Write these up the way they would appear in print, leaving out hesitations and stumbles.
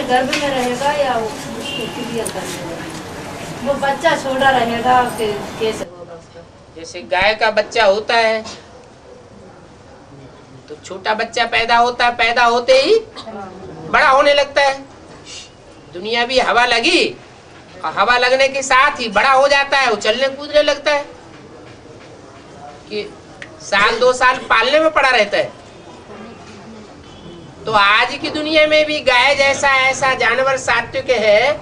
गर्भ में रहेगा या उसको क्लियर करने वो बच्चा छोटा रहेगा कैसे होगा उसका? जैसे गाय का बच्चा होता है तो छोटा बच्चा पैदा होता है, पैदा होते ही बड़ा होने लगता है। दुनिया भी हवा लगी और हवा लगने के साथ ही बड़ा हो जाता है, उछलने कूदने लगता है कि साल 2 साल पालने में पड़ा रहता है। तो आज की दुनिया में भी गाय जैसा ऐसा जानवर सात्विक है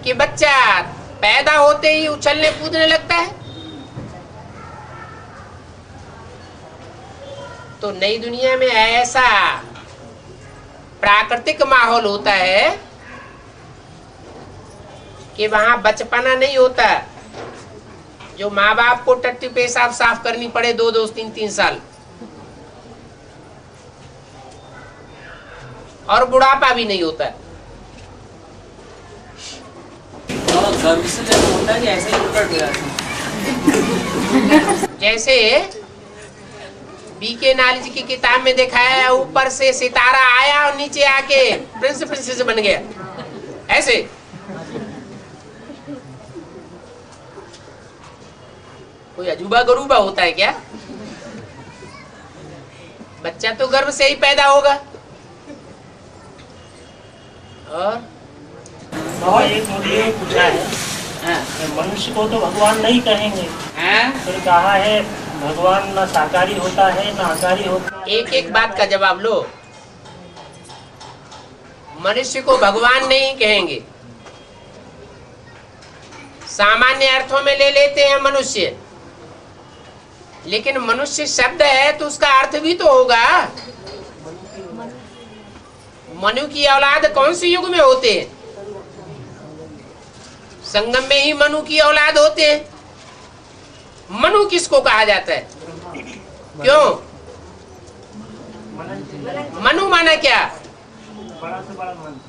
कि बच्चा पैदा होते ही उछलने कूदने लगता है। तो नई दुनिया में ऐसा प्राकृतिक माहौल होता है कि वहां बचपना नहीं होता, जो माँ बाप को टट्टी पेशाब साफ करनी पड़े 2-2 3-3 साल, और बुढ़ापा भी नहीं होता। गर्भ से जैसे होता है कि ऐसे ही प्रकट हो जाता है। जैसे बीके नॉलेज की किताब में दिखाया है, ऊपर से सितारा आया और नीचे आके प्रिंस प्रिंसेस बन गया, ऐसे। कोई अजूबा गरूबा होता है क्या? बच्चा तो गर्भ से ही पैदा होगा। और एक मुझे पूछा है, मनुष्य को तो भगवान नहीं कहेंगे, फिर कहा है भगवान न साकारी होता है न आकारी होता है। एक एक बात का जवाब लो। मनुष्य को भगवान नहीं कहेंगे, सामान्य अर्थों में ले लेते हैं मनुष्य, लेकिन मनुष्य शब्द है तो उसका अर्थ भी तो होगा। मनु की औलाद कौन से युग में होते हैं? संगम में ही मनु की औलाद होते हैं। मनु किसको कहा जाता है? क्यों? मनु माना क्या? बड़ा से बड़ा मन।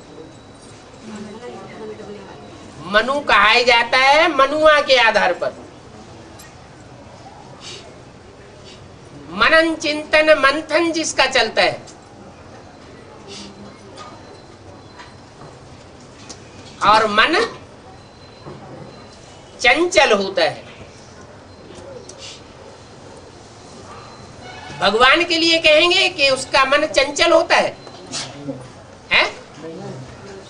मनु कहा जाता है मनुआ के आधार पर। मनन चिंतन मंथन जिसका चलता है, और मन चंचल होता है। भगवान के लिए कहेंगे कि उसका मन चंचल होता है, हैं?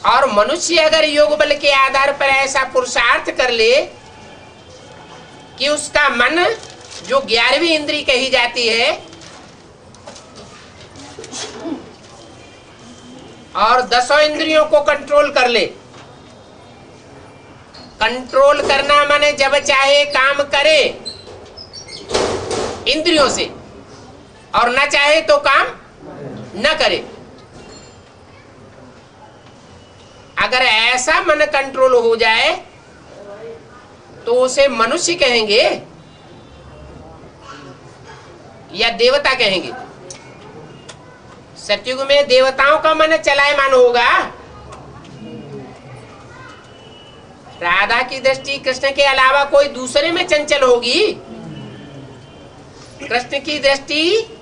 और मनुष्य अगर योग बल के आधार पर ऐसा पुरुषार्थ कर ले कि उसका मन, जो 11वीं इंद्री कही जाती है, और 10 इंद्रियों को कंट्रोल कर ले। कंट्रोल करना माने जब चाहे काम करे इंद्रियों से, और न चाहे तो काम न करे। अगर ऐसा मन कंट्रोल हो जाए तो उसे मनुष्य कहेंगे या देवता कहेंगे? सतयुग में देवताओं का मन चलायमान होगा। राधा की दृष्टि कृष्ण के अलावा कोई दूसरे में चंचल होगी? कृष्ण की दृष्टि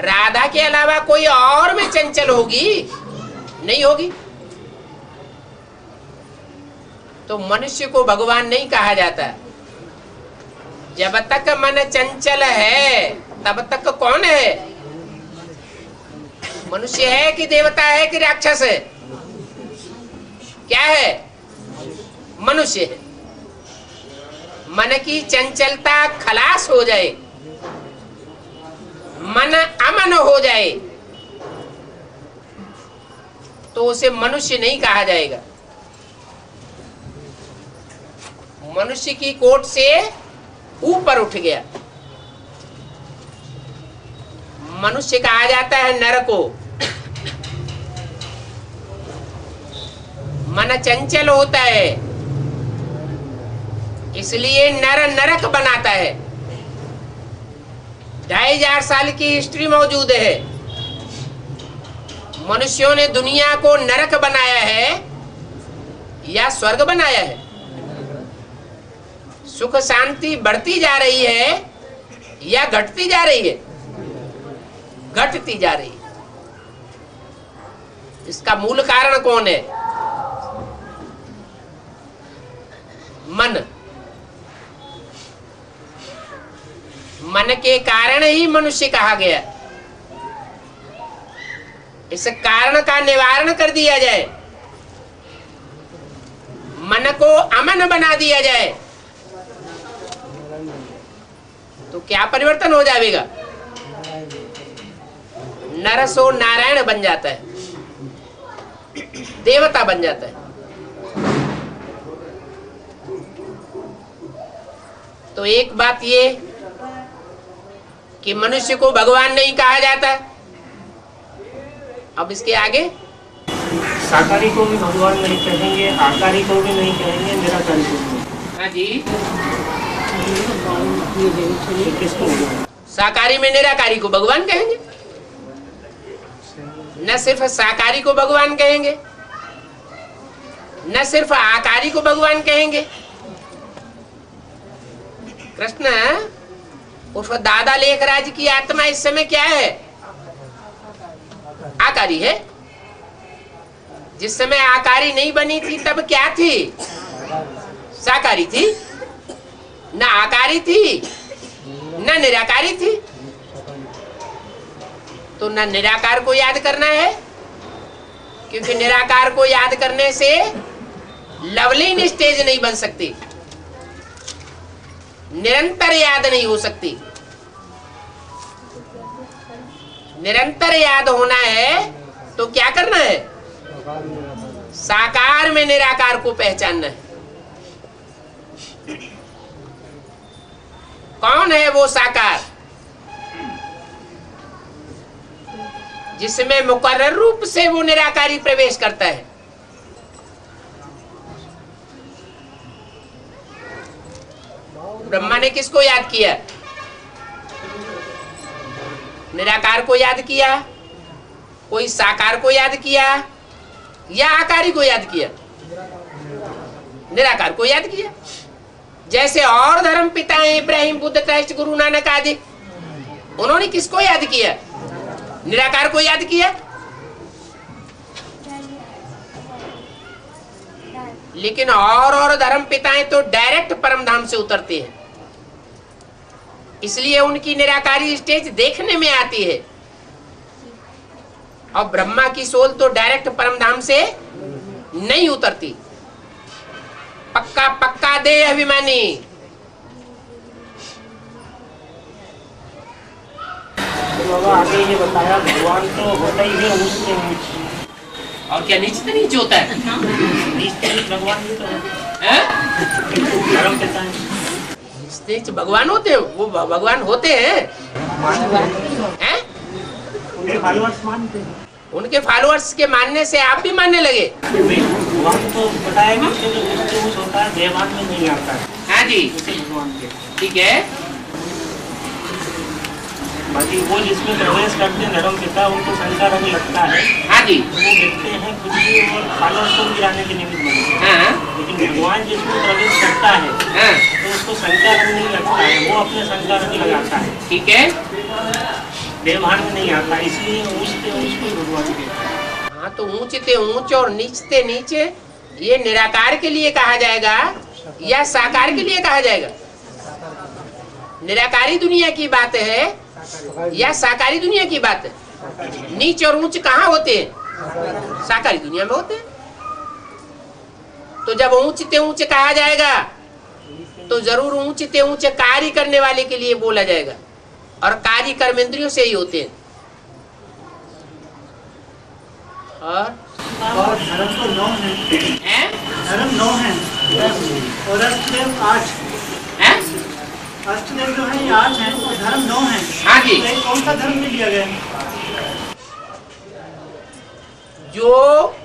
राधा के अलावा कोई और में चंचल होगी? नहीं होगी। तो मनुष्य को भगवान नहीं कहा जाता। जब तक मन चंचल है तब तक कौन है? मनुष्य है कि देवता है कि राक्षस है? क्या है? मनुष्य है। मन की चंचलता खलास हो जाए, मन अमन हो जाए, तो उसे मनुष्य नहीं कहा जाएगा। मनुष्य की कोट से ऊपर उठ गया। मनुष्य कहा जाता है नर को। मन चंचल होता है, इसलिए नर नरक बनाता है। 2500 साल की हिस्ट्री मौजूद है। मनुष्यों ने दुनिया को नरक बनाया है या स्वर्ग बनाया है? सुख शांति बढ़ती जा रही है या घटती जा रही है? घटती जा रही है। इसका मूल कारण कौन है? मन। मन के कारण ही मनुष्य कहा गया। इस कारण का निवारण कर दिया जाए, मन को अमन बना दिया जाए, तो क्या परिवर्तन हो जाएगा? नर सो नारायण बन जाता है, देवता बन जाता है। तो एक बात ये कि मनुष्य को भगवान नहीं कहा जाता। अब इसके आगे साकारी को भी भगवान नहीं कहेंगे, आकारी को भी नहीं कहेंगे, निराकारी को भी। हाँ जी, किसको? साकारी में निराकारी को भगवान कहेंगे। न सिर्फ साकारी को भगवान कहेंगे, न सिर्फ आकारी को भगवान कहेंगे। कृष्ण उर्फ दादा लेखराज की आत्मा इस समय क्या है? आकारी है। जिस समय आकारी नहीं बनी थी तब क्या थी? साकारी थी। न आकारी थी न निराकारी थी। तो न निराकार को याद करना है, क्योंकि निराकार को याद करने से लवलीन स्टेज नहीं बन सकती, निरंतर याद नहीं हो सकती। निरंतर याद होना है तो क्या करना है? साकार में निराकार को पहचानना है। कौन है वो साकार? जिसमें मुकर्रर रूप से वो निराकारी प्रवेश करता है। ब्रह्मा ने किसको याद किया? निराकार को याद किया, कोई साकार को याद किया, या आकारी को याद किया? निराकार को याद किया। जैसे और धर्म पिता हैं इब्राहिम, बुद्ध, क्राइस्ट, गुरु नानक आदि, उन्होंने किसको याद किया? निराकार को याद किया। लेकिन और धर्म पिताएं तो डायरेक्ट परम धाम से उतरते हैं, इसलिए उनकी निराकारी स्टेज देखने में आती है। और ब्रह्मा की सोल तो डायरेक्ट परम धाम से नहीं उतरती। पक्का पक्का दे अभिमानी। तो बाबा आगे ये बताया भगवान तो होता ही है ऊंच से ऊंच। और क्या नीच से नीच होता है? नीच से नीच भगवान भी तो हैं? धर्म पिता है। नीच भगवान होते हैं? वो भगवान होते हैं? हैं? उनके फॉलोअर्स मानते हैं। उनके फॉलोअर्स के मानने से आप भी मानने लगे? भगवान तो बताया कि उससे जो ऊंच से ऊंच होता है देवान में नहीं आता है। हाँ जी, उसे भगवान के। ठीक है। बाकी वो जिसमें प्रवेश करते हैं धर्म पिता, उनको शंका रंग लगता है। हाँ जी, वो देखते हैं कुछ भी और फॉलोअर्स को गिराने के निमित्त बनते हैं। हाँ। लेकिन भगवान जिसमें प्रवेश करता है हाँ, तो उसको शंका रंग नहीं लगता है, वो अपने शंका रंग लगाता है। ठीक है। देवभान में नहीं आता, इसलिए ऊंचते ऊंच को भगवान के। हाँ, तो ऊंचते ऊंच और नीचते नीचे ये निराकार के लिए कहा जाएगा या साकार के लिए कहा जाएगा? निराकारी दुनिया की बात है या साकारी दुनिया की बात है? नीच और ऊंच कहाँ होते हैं? साकारी दुनिया में होते हैं। तो जब ऊंचते ऊंच कहा जाएगा तो जरूर ऊंचते ऊंच कार्य करने वाले के लिए बोला जाएगा, और कार्य कर्मेंद्रियों से ही होते हैं। और धर्म तो 9 है। धर्म 9 है और अष्टदेव 8 हैं? अष्टदेव जो है ये 8 है और धर्म 9 है। हाँ जी। तो कौन सा धर्म में लिया गया है? जो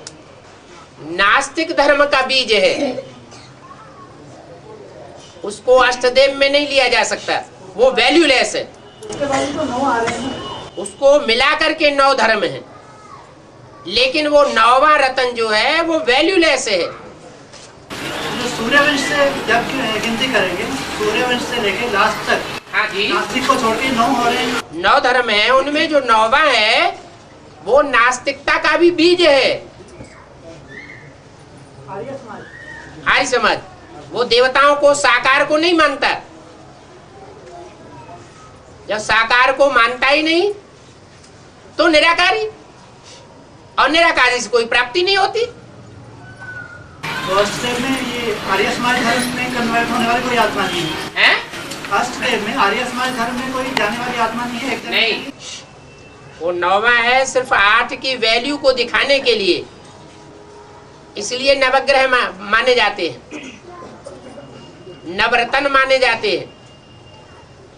नास्तिक धर्म का बीज है उसको अष्टदेव में नहीं लिया जा सकता, वो वैल्यूलेस है। उसके बाद तो 9 आ रहे हैं। उसको मिला करके 9 धर्म है, लेकिन वो 9वां रतन जो है वो वैल्यूलेस है। जो सूर्यवंश से जब गिनती करेंगे, सूर्यवंश से लेके लास्ट तक, हाँ जी, नास्तिक को छोड़ के 9 हो रहे हैं। 9 धर्म है, उनमें जो 9वां है वो नास्तिकता का भी बीज है। आर्य समाज वो देवताओं को साकार को नहीं मानता। जब साकार को मानता ही नहीं तो निराकारी, और निराकारी से कोई प्राप्ति नहीं होती। फर्स्ट स्टेप में ये आर्य समाज धर्म में कन्वर्ट होने वाली कोई आत्मा नहीं है। फर्स्ट स्टेप में आर्य समाज धर्म में कोई जाने वाली आत्मा नहीं है। नहीं, वो 9वां है सिर्फ 8 की वैल्यू को दिखाने के लिए, इसलिए नवग्रह माने जाते हैं, नवरत्न माने जाते हैं।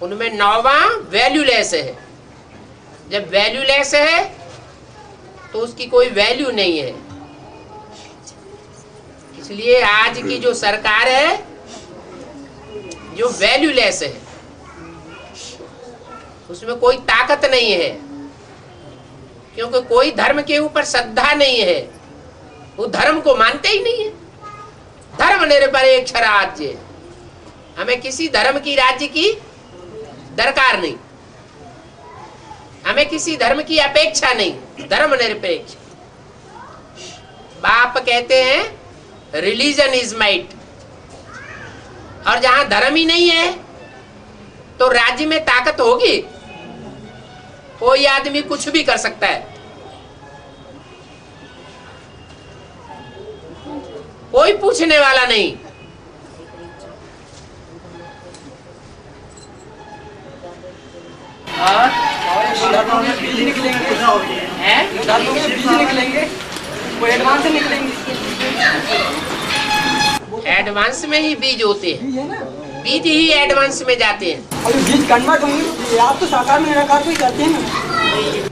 उनमें 9वां वैल्यूलेस है। जब वैल्यूलेस है तो उसकी कोई वैल्यू नहीं है। इसलिए आज की जो सरकार है जो वैल्यूलेस है, उसमें कोई ताकत नहीं है, क्योंकि कोई धर्म के ऊपर श्रद्धा नहीं है। वो धर्म को मानते ही नहीं है। धर्म निरपेक्ष राज्य, हमें किसी धर्म की राज्य की दरकार नहीं, हमें किसी धर्म की अपेक्षा नहीं। धर्म निरपेक्ष। बाप कहते हैं रिलीजन इज माइट, और जहां धर्म ही नहीं है तो राज्य में ताकत होगी? कोई आदमी कुछ भी कर सकता है, कोई पूछने वाला नहीं। बीज निकलेंगे वो एडवांस निकलेंगे। एडवांस में ही बीज होते हैं, बीज ही एडवांस में जाते हैं। अभी बीज कन्वर्ट होंगे, आप तो साकार में निराकार को ही करते हैं ना।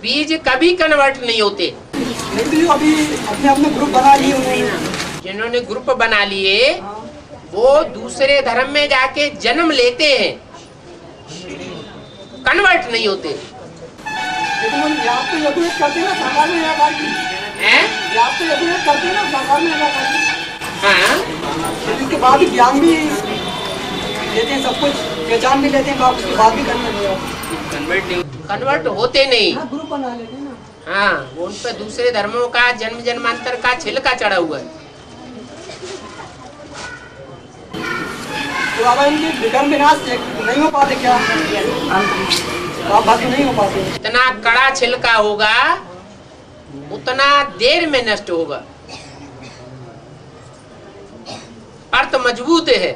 बीज कभी कन्वर्ट नहीं होते। नहीं तो अभी अपने अपने ग्रुप बना लिए उन्होंने, जिन्होंने ग्रुप बना लिए वो दूसरे धर्म में जाके जन्म लेते हैं, कन्वर्ट नहीं होते। लेकिन आप तो यज्ञ करते हैं ना साकार में निराकार की, आप तो यज्ञ करते हैं ना साकार में निराकार की। हाँ, उसके बाद भी ज्ञान भी लेते हैं, सब कुछ पहचान भी लेते हैं, उसके बाद भी कन्वर्ट होते नहीं। ग्रुप बना लेते हैं ना। हाँ, वो उन पर दूसरे धर्मों का जन्म जन्मांतर का छिलका चढ़ा हुआ है। तो बाबा इनके विकर्म विनाश नहीं हो पाते क्या? आप बात नहीं हो पाते। जितना कड़ा छिलका होगा उतना देर में नष्ट होगा। अर्थ मजबूत है,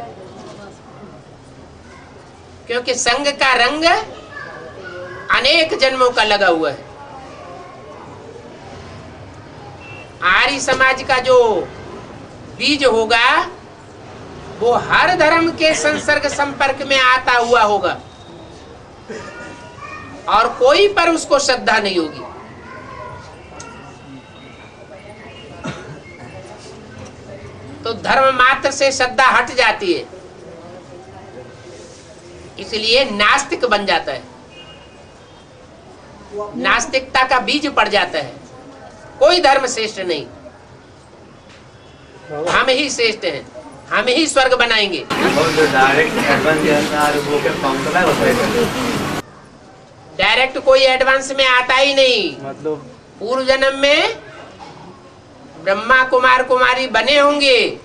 क्योंकि संग का रंग अनेक जन्मों का लगा हुआ है। आर्य समाज का जो बीज होगा वो हर धर्म के संसर्ग संपर्क में आता हुआ होगा, और कोई पर उसको श्रद्धा नहीं होगी। तो धर्म मात्र से श्रद्धा हट जाती है, इसलिए नास्तिक बन जाता है, नास्तिकता का बीज पड़ जाता है। कोई धर्म श्रेष्ठ नहीं, हम ही श्रेष्ठ हैं, हम ही स्वर्ग बनाएंगे। डायरेक्ट कोई एडवांस में आता ही नहीं। मतलब पूर्व जन्म में ब्रह्मा कुमार कुमारी बने होंगे,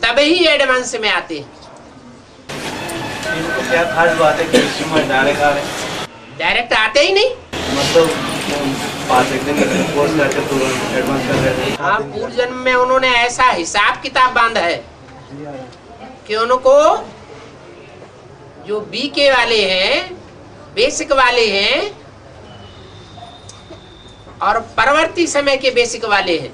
तभी एडवांस में आते हैं। इनको क्या खास बात है कि इसमें डायरेक्ट आ रहे हैं? डायरेक्ट आते ही नहीं। मतलब 5 दिन कोर्स करके तुरंत एडवांस कर रहे थे। हाँ, पूर्व जन्म में उन्होंने ऐसा हिसाब किताब बांधा है कि उनको जो बीके वाले हैं, बेसिक वाले हैं, और परवर्ती समय के बेसिक वाले हैं,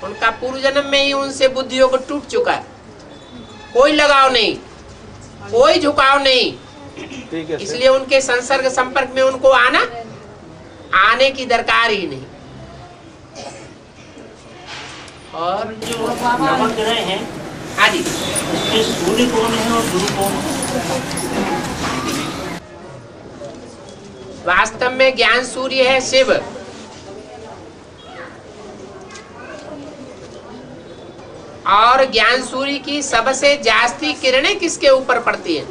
उनका पूर्व जन्म में ही उनसे बुद्धि योग टूट चुका है। कोई लगाव नहीं, कोई झुकाव नहीं, इसलिए उनके संसर्ग संपर्क में उनको आने की दरकार ही नहीं। और जो नवग्रह हैं, हाँ जी, उसके सूर्य कौन है और गुरु कौन है? वास्तव में ज्ञान सूर्य है शिव, और ज्ञान सूर्य की सबसे जास्ती किरणें किसके ऊपर पड़ती हैं?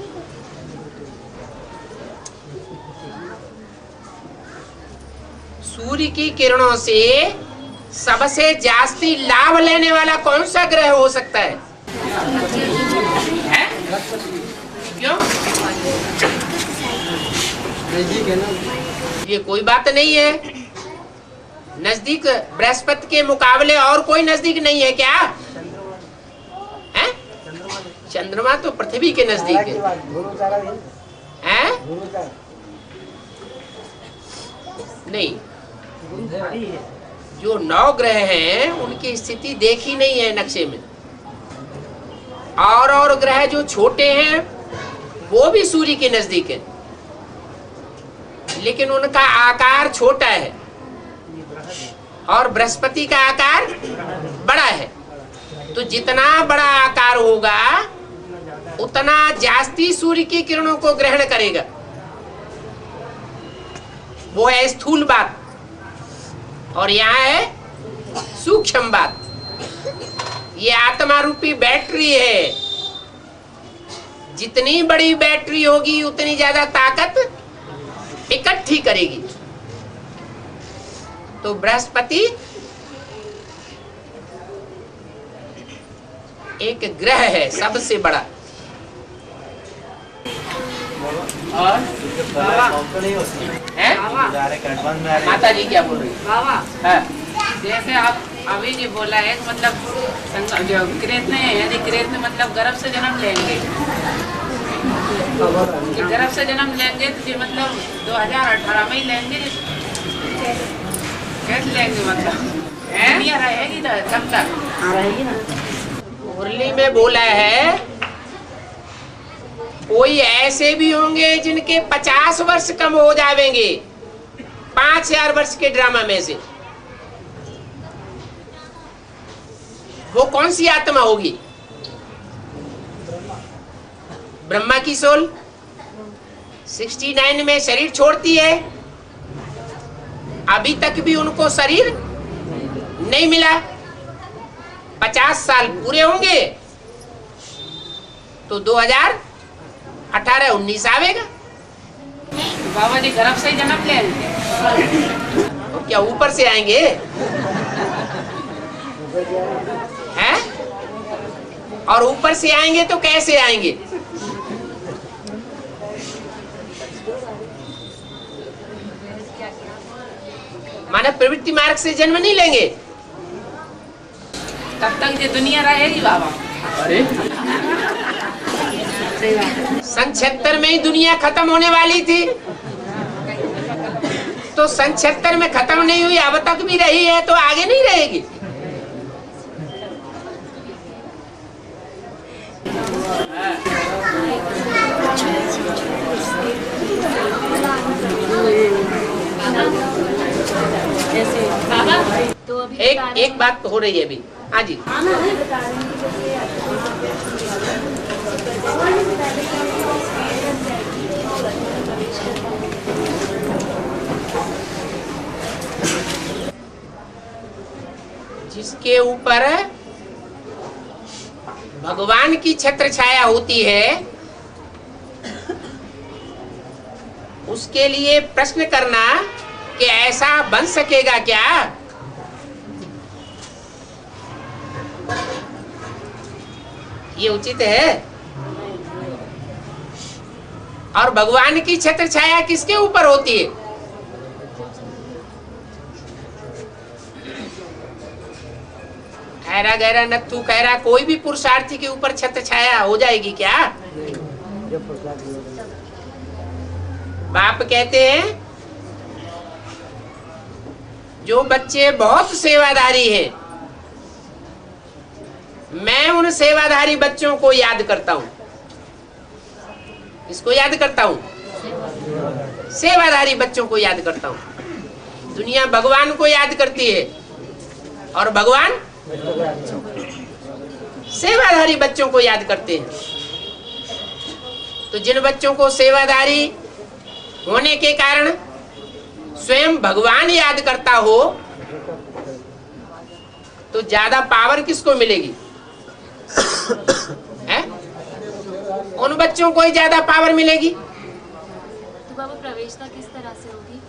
सूर्य की किरणों से सबसे जास्ती लाभ लेने वाला कौन सा ग्रह हो सकता है? क्यों? ये कोई बात नहीं है। नजदीक बृहस्पति के मुकाबले और कोई नजदीक नहीं है क्या? है? चंद्रमा तो पृथ्वी के नजदीक है। नहीं, जो 9 ग्रह हैं उनकी स्थिति देखी नहीं है नक्शे में। और ग्रह जो छोटे हैं वो भी सूर्य के नजदीक है, लेकिन उनका आकार छोटा है और बृहस्पति का आकार बड़ा है। तो जितना बड़ा आकार होगा उतना जास्ती सूर्य की किरणों को ग्रहण करेगा। वो है स्थूल बात, और यहाँ है सूक्ष्म बात। ये आत्मा रूपी बैटरी है। जितनी बड़ी बैटरी होगी उतनी ज्यादा ताकत इकट्ठी करेगी। तो बृहस्पति एक ग्रह है सबसे बड़ा। और माता जी क्या बोल रही बाबा है? जैसे आप अभी जी बोला है कि मतलब जो कृष्ण है, यदि कृष्ण मतलब गर्भ से जन्म लेंगे, कि गर्भ से जन्म लेंगे तो जी मतलब 2018 में ही लेंगे, कैसे लेंगे? मतलब दुनिया रहेगी ना तब तक रहेगी ना। मुरली में बोला है कोई ऐसे भी होंगे जिनके 50 वर्ष कम हो जाएंगे 5000 वर्ष के ड्रामा में से। वो कौन सी आत्मा होगी? ब्रह्मा की सोल 69 में शरीर छोड़ती है। अभी तक भी उनको शरीर नहीं मिला। 50 साल पूरे होंगे तो 2018-19 आवेगा। बाबा जी गर्भ से ही जन्म लेंगे। और क्या ऊपर से आएंगे? हैं? और ऊपर से आएंगे तो कैसे आएंगे? मानव प्रवृत्ति मार्ग से जन्म नहीं लेंगे। तब तक ये दुनिया रहेगी बाबा। अरे सन 76 में ही दुनिया खत्म होने वाली थी, तो सन 76 में खत्म नहीं हुई, अब तक भी रही है तो आगे नहीं रहेगी। तो अभी एक बात हो रही है अभी। हाँ जी, जिसके ऊपर भगवान की छत्र छाया होती है उसके लिए प्रश्न करना कि ऐसा बन सकेगा क्या? ये उचित है? और भगवान की छत्र छाया किसके ऊपर होती है? खैरा गहरा नत्थु खैरा कोई भी पुरुषार्थी के ऊपर छत्र छाया हो जाएगी क्या? बाप कहते हैं जो बच्चे बहुत सेवादारी हैं, मैं उन सेवाधारी बच्चों को याद करता हूं। किसको याद करता हूं? सेवाधारी बच्चों को याद करता हूं। दुनिया भगवान को याद करती है और भगवान सेवाधारी बच्चों को याद करते हैं। तो जिन बच्चों को सेवाधारी होने के कारण स्वयं भगवान याद करता हो तो ज्यादा पावर किसको मिलेगी? है? उन बच्चों को ही ज्यादा पावर मिलेगी। तो बाबा प्रवेशता किस तरह से होगी?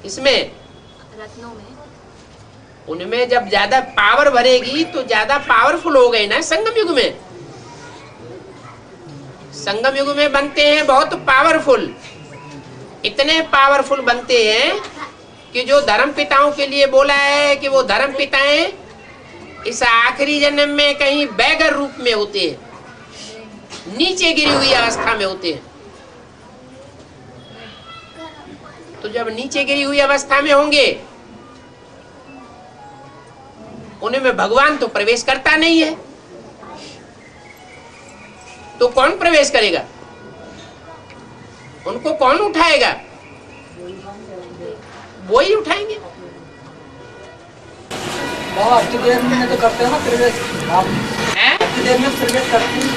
इसमें रत्नों में उनमें जब ज्यादा पावर भरेगी तो ज्यादा पावरफुल हो गए ना। संगम युग में, संगम युग में बनते हैं बहुत पावरफुल, इतने पावरफुल बनते हैं कि जो धर्म पिताओं के लिए बोला है कि वो धर्म पिताएं इस आखिरी जन्म में कहीं बैगर रूप में होते हैं, नीचे गिरी हुई अवस्था में होते हैं। तो जब नीचे गिरी हुई अवस्था में होंगे, उनमें भगवान तो प्रवेश करता नहीं है, तो कौन प्रवेश करेगा? उनको कौन उठाएगा? वो ही उठाएंगे। बाबा अष्टदेव में तो करते हैं ना प्रवेश, अष्टदेव में प्रवेश करते हैं।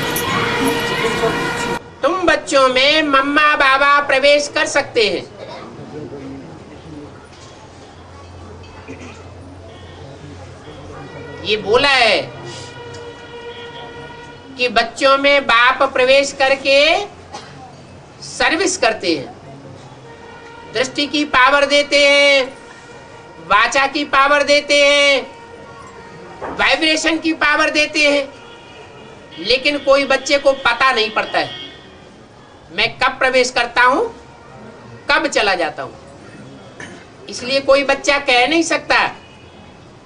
तुम बच्चों में मम्मा बाबा प्रवेश कर सकते हैं। ये बोला है कि बच्चों में बाप प्रवेश करके सर्विस करते हैं, दृष्टि की पावर देते हैं, वाचा की पावर देते हैं, वाइब्रेशन की पावर देते हैं, लेकिन कोई बच्चे को पता नहीं पड़ता है मैं कब प्रवेश करता हूं, कब चला जाता हूं। इसलिए कोई बच्चा कह नहीं सकता,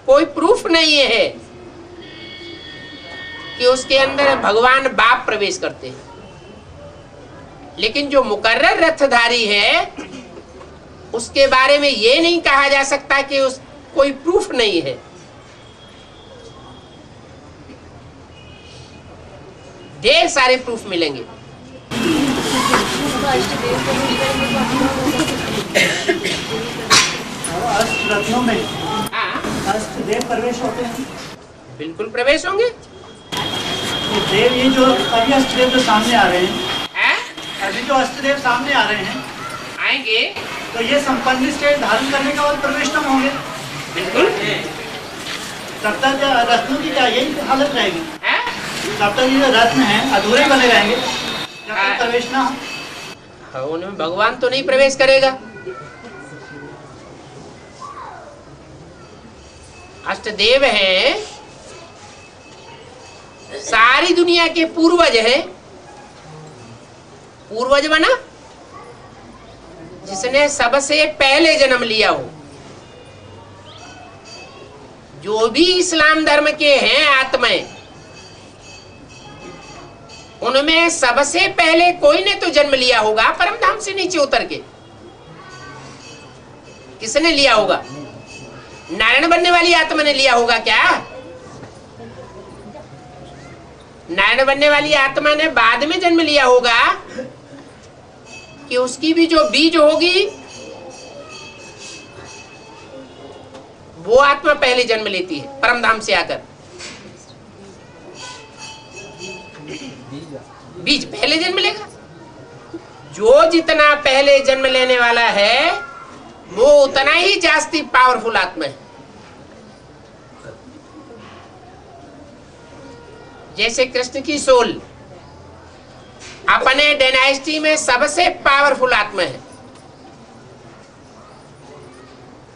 कोई प्रूफ नहीं है कि उसके अंदर भगवान बाप प्रवेश करते हैं। लेकिन जो मुकर्रर रथधारी है उसके बारे में ये नहीं कहा जा सकता कि उस कोई प्रूफ नहीं है। ढेर सारे प्रूफ मिलेंगे। अष्ट रत्नों में अष्टदेव प्रवेश होते हैं। बिल्कुल प्रवेश होंगे। ये देव, ये जो अभी अष्टदेव जो सामने आ रहे हैं, अभी जो अष्टदेव सामने आ रहे हैं आएंगे तो ये संपन्न स्टेज धारण करने के बाद प्रविष्टम होंगे। बिल्कुल। तब तक रत्नों की क्या यही हालत रहेगी? तब तक ये रत्न हैं अधूरे बने रहेंगे जब तक प्रवेश ना हो। उनमें भगवान तो नहीं प्रवेश करेगा। अष्टदेव हैं, सारी दुनिया के पूर्वज हैं। पूर्वज बना जिसने सबसे पहले जन्म लिया हो। जो भी इस्लाम धर्म के हैं आत्माएं, उनमें सबसे पहले कोई ने तो जन्म लिया होगा परम धाम से नीचे उतर के। किसने लिया होगा? नारायण बनने वाली आत्मा ने लिया होगा क्या? नारायण बनने वाली आत्मा ने बाद में जन्म लिया होगा कि उसकी भी जो बीज होगी वो आत्मा पहले जन्म लेती है परम धाम से आकर। बीज पहले जन्म लेगा। जो जितना पहले जन्म लेने वाला है वो उतना ही जास्ती पावरफुल आत्मा है। जैसे कृष्ण की सोल अपने डायनेस्टी में सबसे पावरफुल आत्मा है,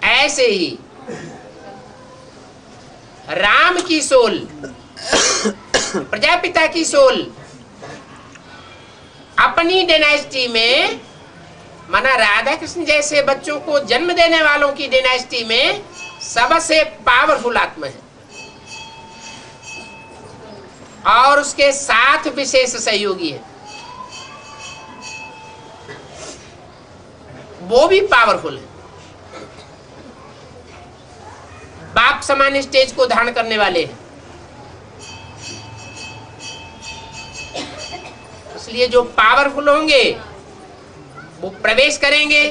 ऐसे ही राम की सोल, प्रजापिता की सोल अपनी डायनेस्टी में, माना राधा कृष्ण जैसे बच्चों को जन्म देने वालों की डायनेस्टी में सबसे पावरफुल आत्मा है। और उसके साथ विशेष सहयोगी है, वो भी पावरफुल है। बाप समान स्टेज को धारण करने वाले हैं। इसलिए जो पावरफुल होंगे वो प्रवेश करेंगे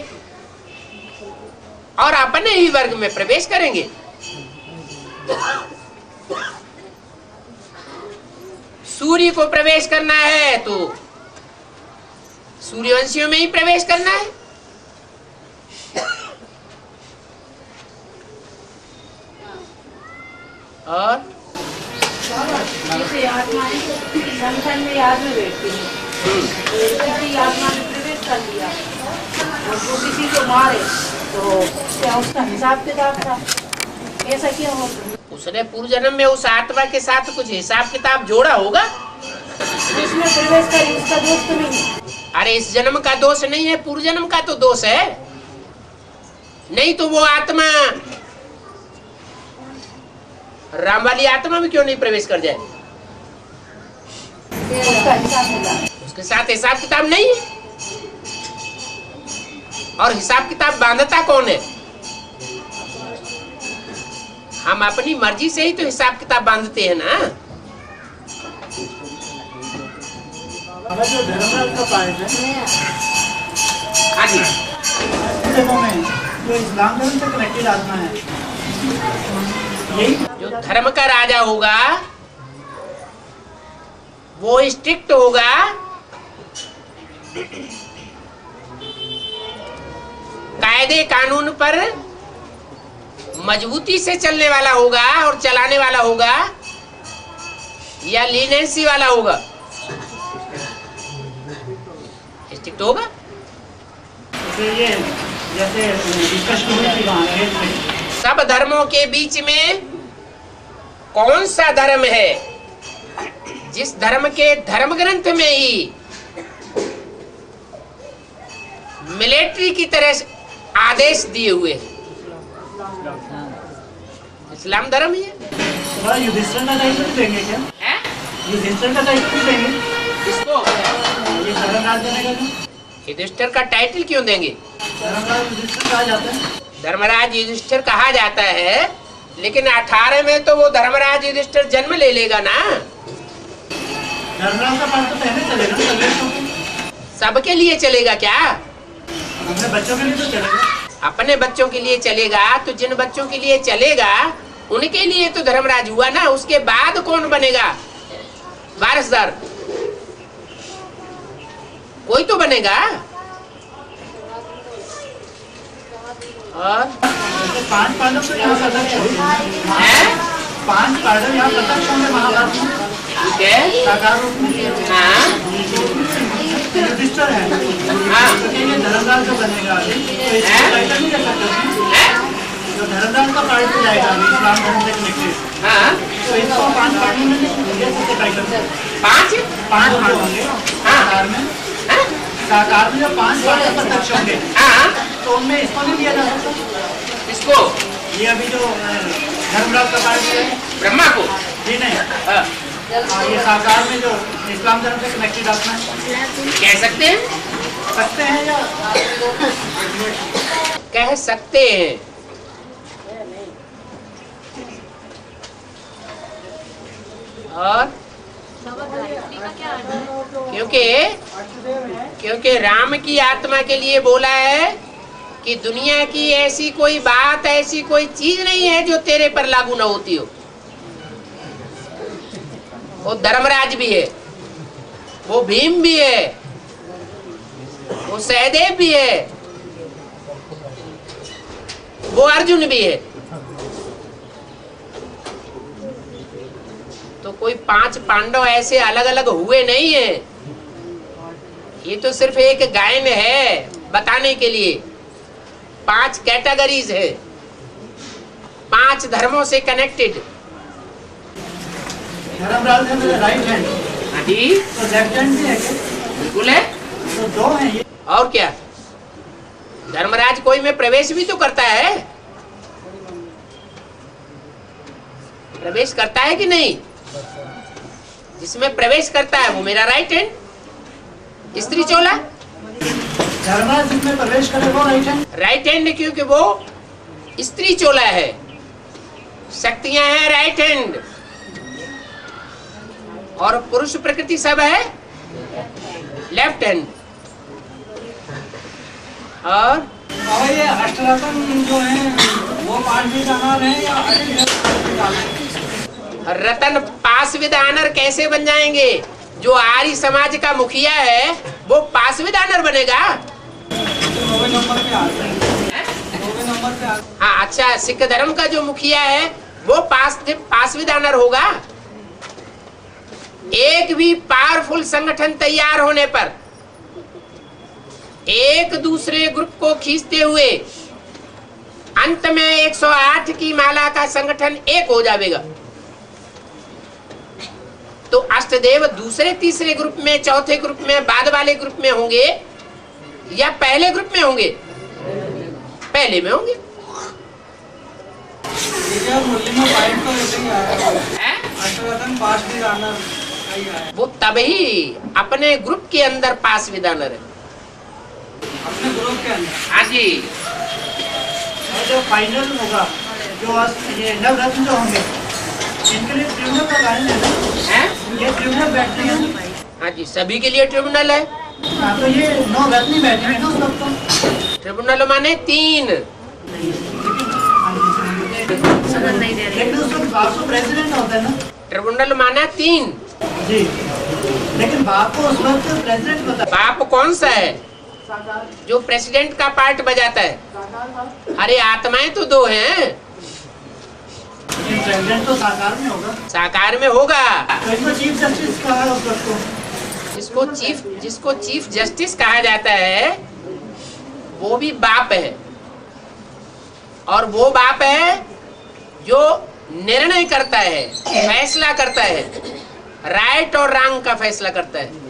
और अपने ही वर्ग में प्रवेश करेंगे। सूर्य को प्रवेश करना है तो सूर्यवंशियों में ही प्रवेश करना है। और जैसे आत्माएं संगठन में याद में बैठती हैं, किसी आत्मा ने प्रवेश कर लिया और वो किसी को मारे तो तो क्या उसका हिसाब किताब था? ऐसा क्यों हो? उसने पूर्व जन्म में उस आत्मा के साथ कुछ हिसाब किताब जोड़ा होगा। इसमें प्रवेश करी, उसका दोष तो नहीं है। अरे इस जन्म का दोष नहीं है, पूर्व जन्म का तो दोष है। नहीं तो वो आत्मा राम वाली आत्मा में क्यों नहीं प्रवेश कर जाए? उसका हिसाब किताब, उसके साथ हिसाब किताब नहीं है। और हिसाब किताब बांधता कौन है? हम अपनी मर्जी से ही तो हिसाब किताब बांधते हैं ना। हमारा जो धर्मराज का पार्ट है, हाँ जी, इन जगहों में जो इस्लाम धर्म से कनेक्टेड आत्मा है, यही जो धर्म का राजा होगा वो स्ट्रिक्ट होगा, कायदे कानून पर मजबूती से चलने वाला होगा और चलाने वाला होगा, या लीनेंसी वाला होगा? स्ट्रिक्ट होगा। ये जैसे डिस्कशन हुई थी वहाँ खेत में, सब धर्मों के बीच में कौन सा धर्म है जिस धर्म के धर्म ग्रंथ में ही मिलिट्री की तरह आदेश दिए हुए हैं? इस्लाम धर्म ही है। तो युधिष्ठिर का दायित्व भी देंगे क्या? युधिष्ठिर का दायित्व भी देंगे? किसको? ये धर्मराज देने का क्या? युधिष्ठिर का टाइटल क्यों देंगे? धर्मराज युधिष्ठिर कहा जाता है। धर्मराज युधिष्ठिर कहा जाता है, लेकिन 18 में तो वो धर्मराज युधिष्ठिर जन्म ले लेगा ना। धर्मराज का पाठ तो पहले चलेगा ना, सर्वेश होके। सबके लिए चलेगा क्या? अपने बच्चों के लिए तो चलेगा। अपने बच्चों के लिए चलेगा तो जिन बच्चों के लिए चलेगा उनके लिए तो धर्मराज हुआ ना। उसके बाद कौन बनेगा वारिसदार? कोई तो बनेगा। और तो 5 पांडव तो यहाँ प्रत्यक्ष होंगे। हैं? 5 पांडव यहाँ प्रत्यक्ष होंगे महाभारत में। ठीक है। साकार रूप में। हाँ युधिष्ठिर है। हाँ। तो ये धर्मराज जो बनेगा अभी, तो इसको टाइटल नहीं कर सकते। हैं? जो धर्मराज का पार्ट हो जाएगा अभी इस्लाम धर्म से कनेक्टेड, हाँ तो इसको 5 पार्टी में नहीं दे सकते टाइटल। 5 5 जो होंगे साकार में, हाँ? साकार में जो 5 पांडव प्रत्यक्ष होंगे, हाँ? तो उनमें इसको नहीं दिया जा सकता। इसको ये अभी जो धर्मराज का पार्ट है, ब्रह्मा को ये नहीं। हाँ, ये साकार में जो इस्लाम धर्म से कनेक्टेड आत्मा है, कह सकते हैं, सकते हैं या कह सकते हैं। और क्योंकि राम की आत्मा के लिए बोला है कि दुनिया की ऐसी कोई बात, ऐसी कोई चीज नहीं है जो तेरे पर लागू न होती हो। वो धर्मराज भी है, वो भीम भी है, वो सहदेव भी है, वो अर्जुन भी है। तो कोई 5 पांडव ऐसे अलग अलग हुए नहीं है। ये तो सिर्फ एक गायन है बताने के लिए। 5 कैटेगरीज है, 5 धर्मों से कनेक्टेड। धर्मराज है मेरा राइट हैंड, जी तो लेफ्ट हैंड भी है क्या? बिल्कुल है। तो 2 हैं ये। और क्या, धर्मराज कोई में प्रवेश भी तो करता है। प्रवेश करता है कि नहीं? जिसमें प्रवेश करता है वो मेरा राइट हैंड, स्त्री चोला। धर्मराज जिसमें प्रवेश करे वो राइट हैंड। राइट हैंड क्योंकि वो स्त्री चोला है, शक्तियां हैं राइट हैंड, और पुरुष प्रकृति सब है लेफ्ट हैंड। और ये अष्टरत्न जो है वो पांडवी दानव है या रतन पास विद ऑनर कैसे बन जाएंगे? जो आर्य समाज का मुखिया है वो पास विद ऑनर बनेगा। 9वें नंबर पे आते हैं, 9वें नंबर पे आते हैं। हाँ अच्छा, सिख धर्म का जो मुखिया है वो पास विद ऑनर होगा। एक भी पावरफुल संगठन तैयार होने पर एक दूसरे ग्रुप को खींचते हुए अंत में 108 की माला का संगठन एक हो जाएगा। तो अष्टदेव दूसरे तीसरे ग्रुप में, चौथे ग्रुप में, बाद वाले ग्रुप में होंगे या पहले ग्रुप में होंगे? पहले में होंगे। वो तभी अपने ग्रुप के अंदर पास विदानर है। अपने ग्रुप के अंदर। हाँ जी। जो फाइनल होगा, जो ये नवरत्न जो होंगे, इनके लिए ट्रिब्यूनल का कारण है ना? ये ट्रिब्यूनल बैठते हैं। हाँ जी, सभी के लिए ट्रिब्यूनल है। हाँ, तो ये 9 रत्न बैठे हैं ना उस वक्त तो। ट्रिब्यूनल माने 3। लेकिन उस वक्त बाप तो प्रेसिडेंट होता है ना? ट्रिब्यूनल माना 3 जी, लेकिन बाप को उस वक्त प्रेसिडेंट होता है। बाप कौन सा है जो प्रेसिडेंट का पार्ट बजाता है? अरे आत्माएं तो 2 हैं। प्रेसिडेंट तो साकार में होगा। साकार में होगा। तो इनको चीफ जस्टिस कहा है उस वक्त को। जिसको चीफ जस्टिस कहा जाता है वो भी बाप है, और वो बाप है जो निर्णय करता है, फैसला करता है, राइट और रॉन्ग का फैसला करता है।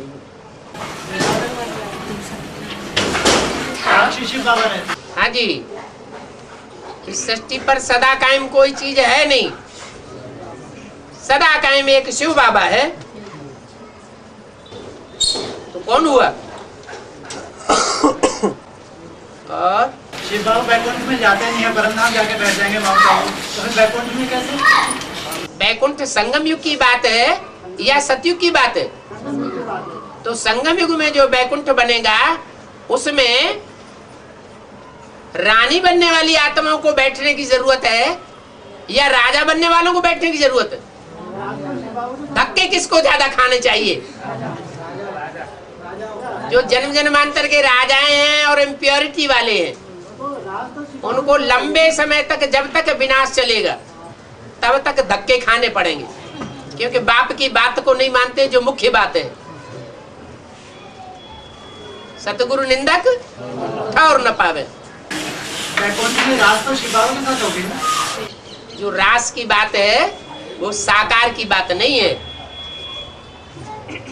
शिव बाबा रहते। हाँ जी, इस सृष्टि पर सदा कायम कोई चीज है नहीं। सदा कायम एक शिव बाबा है। तो कौन हुआ? और शिव बाबा बैकुंठ में जाते नहीं है, परमधाम जाके बैठ जाएंगे माउंट आबू। तो फिर बैकुंठ में कैसे? बैकुंठ संगम युग की बात है या सतयुग की बात है? तो संगम युग में जो बैकुंठ बनेगा उसमें रानी बनने वाली आत्माओं को बैठने की जरूरत है या राजा बनने वालों को बैठने की जरूरत है? धक्के किसको ज्यादा खाने चाहिए? जो जन्म जन्मांतर के राजाएं हैं और इम्प्योरिटी वाले हैं, उनको लंबे समय तक, जब तक विनाश चलेगा तब तक धक्के खाने पड़ेंगे, क्योंकि बाप की बात को नहीं मानते जो मुख्य बात है। सतगुरु निंदक ठौर न पावे। बैकुंठ में रास तो शिव बाबा के साथ होगी ना? जो रास की बात है वो साकार की बात नहीं है।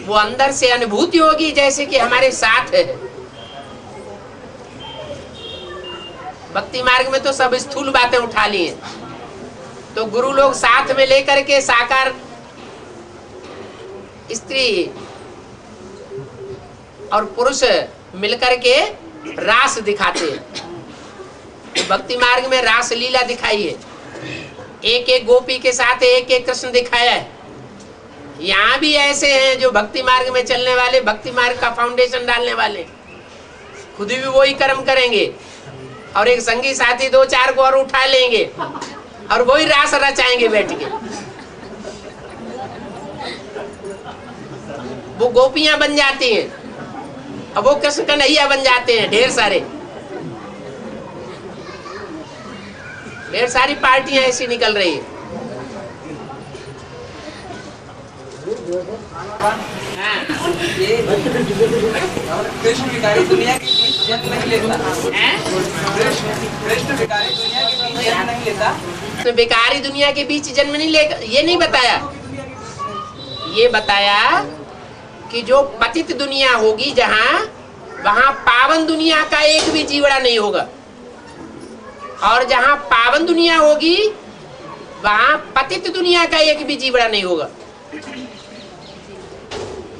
वो अंदर से अनुभूति होगी जैसे कि हमारे साथ है। भक्ति मार्ग में तो सब स्थूल बातें उठा ली हैं, तो गुरु लोग साथ में लेकर के साकार स्त्री और पुरुष मिलकर के रास दिखाते हैं। भक्ति मार्ग में रास लीला दिखाई है, एक एक गोपी के साथ एक एक कृष्ण दिखाया है। यहाँ भी ऐसे हैं जो भक्ति मार्ग में चलने वाले, भक्ति मार्ग का फाउंडेशन डालने वाले, खुद भी वही कर्म करेंगे और एक संगी साथी 2-4 को और उठा लेंगे और वही रास रचाएंगे बैठ के। वो गोपियां बन जाती हैं और वो कृष्ण कन्हैया बन जाते हैं। ढेर सारी पार्टियां ऐसी निकल रही है। कृष्ण विकारी दुनिया के बीच जन्म नहीं लेता। कृष्ण विकारी दुनिया के बीच जन्म नहीं लेता। तो विकारी दुनिया के बीच जन्म नहीं लेगा, ये नहीं बताया। ये बताया कि जो पतित दुनिया होगी जहां, वहां पावन दुनिया का एक भी जीवड़ा नहीं होगा, और जहां पावन दुनिया होगी वहां पतित दुनिया का एक भी जीवड़ा नहीं होगा।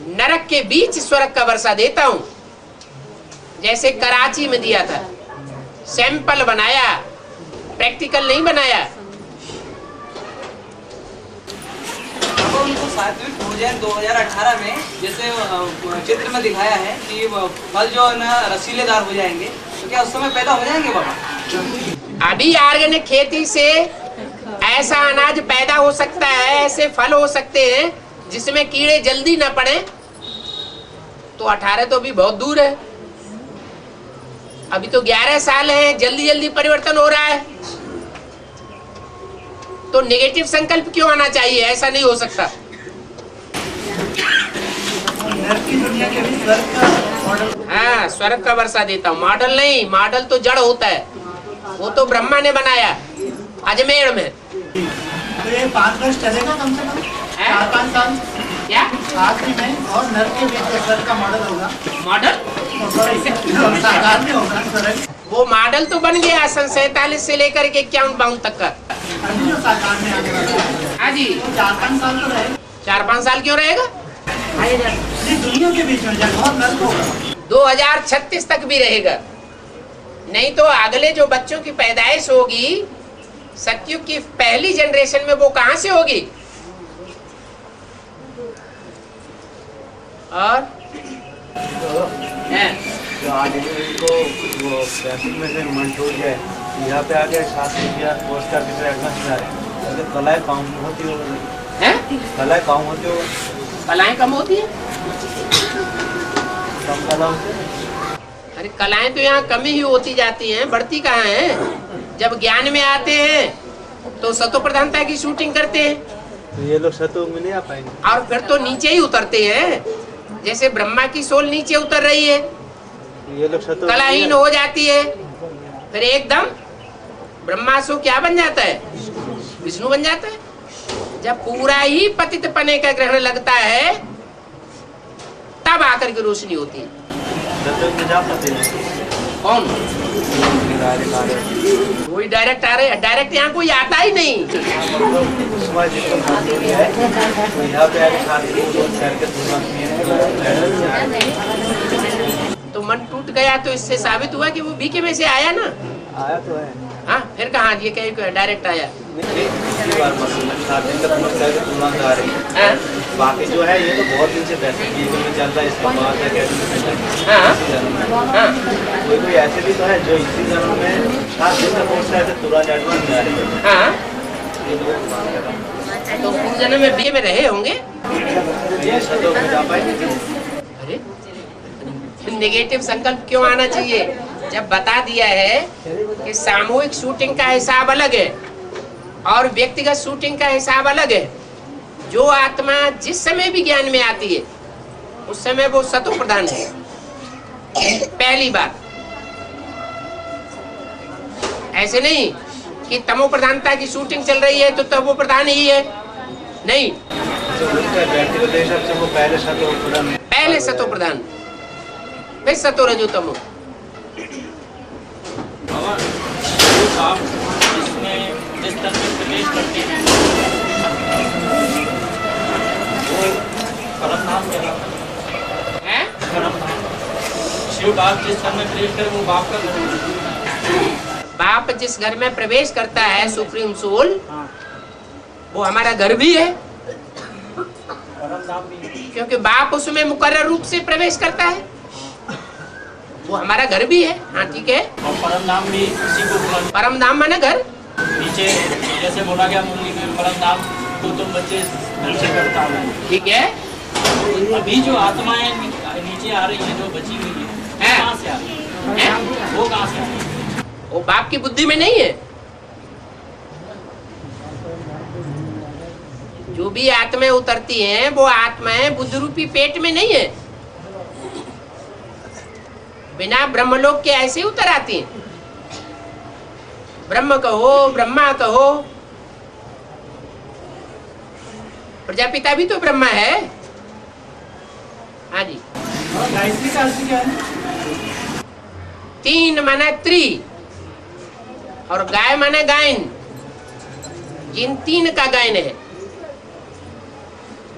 नरक के बीच स्वर्ग का वर्षा देता हूं, जैसे कराची में दिया था। सैंपल बनाया, प्रैक्टिकल नहीं बनाया। अब उनको सात्विक भोजन 2018 में जैसे चित्र में दिखाया है कि फल जो है ना रसीलेदार हो जाएंगे, तो क्या उस समय पैदा हो जाएंगे बाबा? अभी ऑर्गेनिक खेती से ऐसा अनाज पैदा हो सकता है, ऐसे फल हो सकते हैं जिसमें कीड़े जल्दी न पड़े। तो 18 तो अभी बहुत दूर है, अभी तो 11 साल है, जल्दी जल्दी परिवर्तन हो रहा है। तो नेगेटिव संकल्प क्यों आना चाहिए? ऐसा नहीं हो सकता। हाँ, स्वर्ग का वर्षा देता हूँ, मॉडल नहीं। मॉडल तो जड़ होता है, वो तो ब्रह्मा ने बनाया अजमेर में। तो ये 5 वर्ष चलेगा कम से कम 4-5 साल क्या आखिरी में, और नर के बीच में स्वर्ग का मॉडल होगा। मॉडल? साकार में होगा स्वर्ग। वो मॉडल तो बन गया सन 47 से लेकर के 51-52 तक का। अभी जो साकार में आने वाला है हाँ जी, 4-5 साल तो रहेगा। 4-5 साल क्यों रहेगा? नहीं, दुनिया के बीच में जब बहुत नर्क होगा 2036 तक भी रहेगा। नहीं तो अगले जो बच्चों की पैदाइश होगी सतयुग की पहली जनरेशन में, वो कहां से होगी? और जो आज इनको वो ट्रैफिक में से मन टूट जाए, यहाँ पे आके 7 रुपया पोस्ट का किसी रखना सिखा रहे हैं। कलाएं काम होती हो, कलाएं काम होती हो, कलाएं कम होती है? कम कला होती है। अरे कलाएं तो यहाँ कम ही होती जाती हैं, बढ़ती कहाँ हैं? जब ज्ञान में आते हैं तो सतो प्रधानता की शूटिंग करते हैं, तो ये लोग सतयुग में नहीं आ पाएंगे, और फिर तो नीचे ही उतरते हैं। जैसे ब्रह्मा की सोल नीचे उतर रही है, ये लोग सतयुग कलाहीन हो जाती है, फिर एकदम ब्रह्मासु क्या बन जाता है? विष्णु बन जाता है। जब पूरा ही पतित पने का ग्रहण लगता है तब आकर के रोशनी होती है। सतयुग में जा पाते हैं कौन? कोई डायरेक्ट आ रहे, डायरेक्ट यहाँ कोई आता ही नहीं। तो मन टूट गया तो इससे साबित हुआ कि वो बीके में से आया ना। आया तो है। हाँ, फिर कहाँ ये कहीं डायरेक्ट आया? हाँ? बाकी जो है ये तो बहुत दिन से पैसे में चलता है, इसका बात है कैसे। हाँ? कोई कोई ऐसे भी तो है जो इसी जन्म में 7 दिन का कोर्स है, तुरंत एडवांस में आ रहे हैं। हाँ? ये लोग बात कर रहा हूँ। तो पूर्व जन्म में बीए में रहे होंगे। ये सतयुग में जा पाएंगे। अरे नेगेटिव संकल्प क्यों आना चाहिए? जब बता दिया है कि सामूहिक शूटिंग का हिसाब अलग है और व्यक्तिगत शूटिंग का हिसाब अलग है। जो आत्मा जिस समय भी ज्ञान में आती है उस समय वो सतो प्रधान है। पहली बात, ऐसे नहीं कि तमो प्रधानता की शूटिंग चल रही है तो तमो प्रधान ही है, नहीं। वो पहले सतो प्रधान, फिर सतो रजो तमो। आप इसमें जिस तरह से प्रवेश करते हैं वो परम नाम कहलाता है। परम नाम शिव बाप जिस घर में प्रवेश करे वो बाप का घर है। बाप जिस घर में प्रवेश करता है सुप्रीम सोल, हाँ, वो हमारा घर भी है, परम नाम भी है। क्योंकि बाप उसमें मुकर्रर रूप से प्रवेश करता है, वो हमारा घर भी है। हाँ ठीक है। और परम नाम भी उसी को बोला। परम धाम माने घर। नीचे जैसे बोला गया मुरली में परम नाम को तुम बच्चे नीचे करता है। ठीक है। अभी जो आत्माएं नीचे आ रही है, जो बची हुई है, कहाँ से आ रही है? वो कहाँ से आ रही है? वो बाप की बुद्धि में नहीं है। जो भी आत्माएं उतरती हैं वो आत्माएं बुद्ध रूपी पेट में नहीं है। बिना ब्रह्मलोक के ऐसे ही उतर आती हैं। ब्रह्म कहो, ब्रह्मा कहो, प्रजापिता भी तो ब्रह्मा है। हाँ जी। गायत्री का अर्थ क्या है? 3 माना त्रि और गाय माना गायन। जिन 3 का गायन है।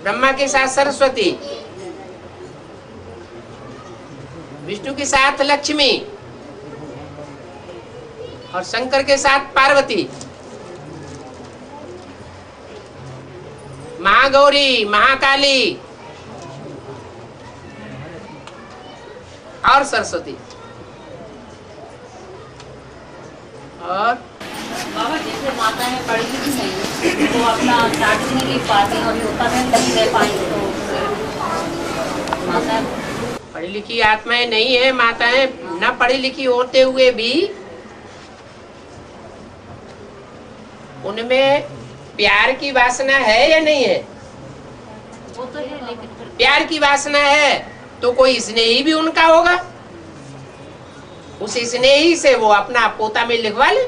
ब्रह्मा के साथ सरस्वती, विष्णु के साथ लक्ष्मी और शंकर के साथ पार्वती। महागौरी, महाकाली और सरस्वती। और बाबा जैसे माता है पढ़ी लिखी नहीं है, वो अपना चार्ट नहीं लिख पाती और होता नहीं रह पाई, तो माता पढ़ी लिखी आत्माएं नहीं है। माताएं न पढ़ी लिखी होते हुए भी उनमें प्यार की वासना है या नहीं है? वो तो है, लेकिन फिर प्यार की वासना है तो कोई स्नेही भी उनका होगा। उस स्नेही से वो अपना पोता में लिखवा ले।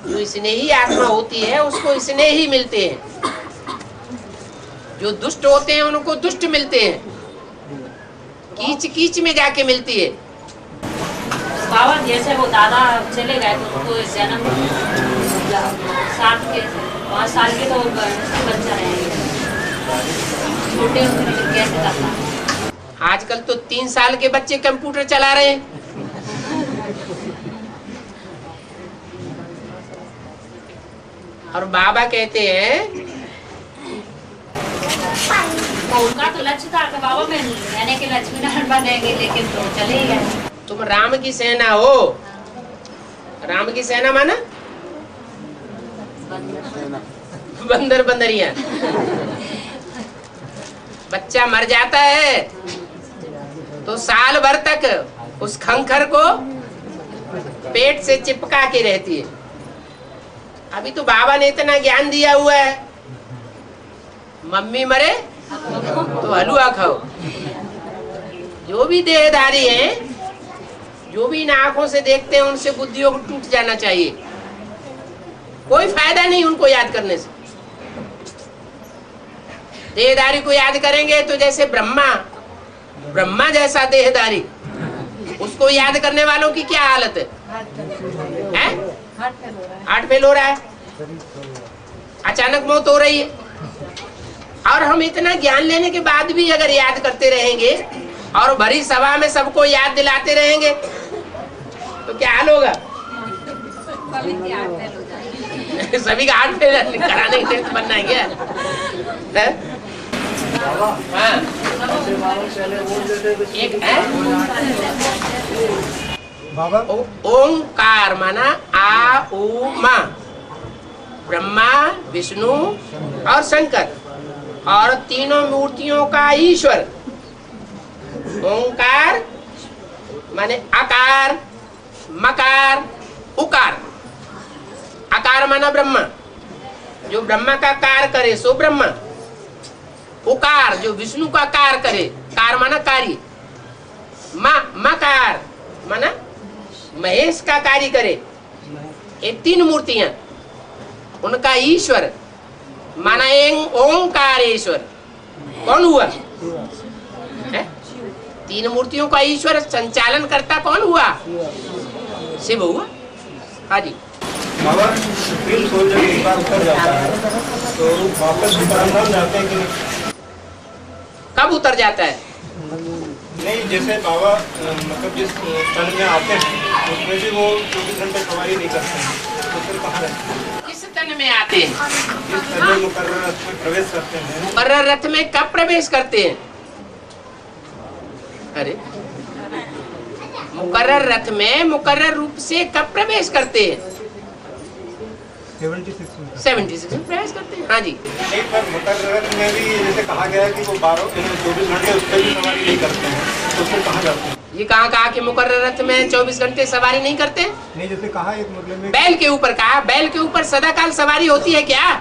जो स्नेही आत्मा होती है उसको स्नेही मिलते हैं, जो दुष्ट होते हैं उनको दुष्ट मिलते हैं, कीच कीच में जाके मिलती है। बाबा जैसे वो दादा चले गए तो उनको जन्म 5 साल के तो बच्चा रहेंगे, छोटे उम्र में कैसे करना। आजकल तो 3 साल के बच्चे कंप्यूटर चला रहे हैं। और बाबा कहते हैं उनका तो लक्ष्य था कि बाबा में रहने के लक्ष्मी नारायण बनेंगे, लेकिन तो चले ही गए। तुम राम की सेना हो। राम की सेना माना बंदर बंदरिया। बच्चा मर जाता है तो साल भर तक उस खंखर को पेट से चिपका के रहती है। अभी तो बाबा ने इतना ज्ञान दिया हुआ है, मम्मी मरे तो हलवा खाओ। जो भी देहधारी हैं, जो भी इन आंखों से देखते हैं, उनसे बुद्धियों को टूट जाना चाहिए। कोई फायदा नहीं उनको याद करने से। देहधारी को याद करेंगे तो जैसे ब्रह्मा जैसा देहधारी, उसको याद करने वालों की क्या हालत है? हार्ट फेल हो रहा है, अचानक मौत हो रही है। और हम इतना ज्ञान लेने के बाद भी अगर याद करते रहेंगे और भरी सभा में सबको याद दिलाते रहेंगे तो क्या हाल होगा? सभी का हार्ट फेल कराने के लिए बनना है क्या? हाँ। एक है ओंकार माना आ उ मा, ब्रह्मा विष्णु और शंकर, और तीनों मूर्तियों का ईश्वर। ओंकार माने आकार, मकार, उकार। आकार माना ब्रह्मा, जो ब्रह्मा का कार करे सो ब्रह्मा। उकार जो विष्णु का कार करे, कार माना कार्य। मकार माना महेश का कार्य करे। ये 3 मूर्तियां, उनका ईश्वर माना ओंकारेश्वर। कौन हुआ है? 3 मूर्तियों का ईश्वर संचालन करता कौन हुआ? शिव हुआ। हाँ जी। बाबा फिर सोल्जर एक बार उतर जाता है तो वापस दोबारा जाते हैं कि कब उतर जाता है? नहीं, जैसे बाबा मतलब जिस तन में आते हैं उसमें भी वो 24 घंटे सवारी नहीं करते हैं, तो फिर कहाँ रहते हैं? किस तन में आते हैं? जिस तन में मुकर्रर रथ में प्रवेश करते हैं। मुकर्रर रथ में कब प्रवेश करते हैं? अरे मुकर्रर रथ में मुकर्रर रूप से कब प्रवेश करते हैं? 76 में प्रयास करते हैं। हाँ जी। नहीं, पर मुकर्रर में भी जैसे कहा गया है कि वो 24 घंटे उस पर भी सवारी नहीं करते हैं, तो फिर कहाँ जाते हैं? ये कहा कि मुकर्रर रथ में 24 घंटे सवारी नहीं करते? नहीं, जैसे कहा एक मुरली में बैल के ऊपर कहा। बैल के ऊपर सदाकाल सवारी होती है क्या?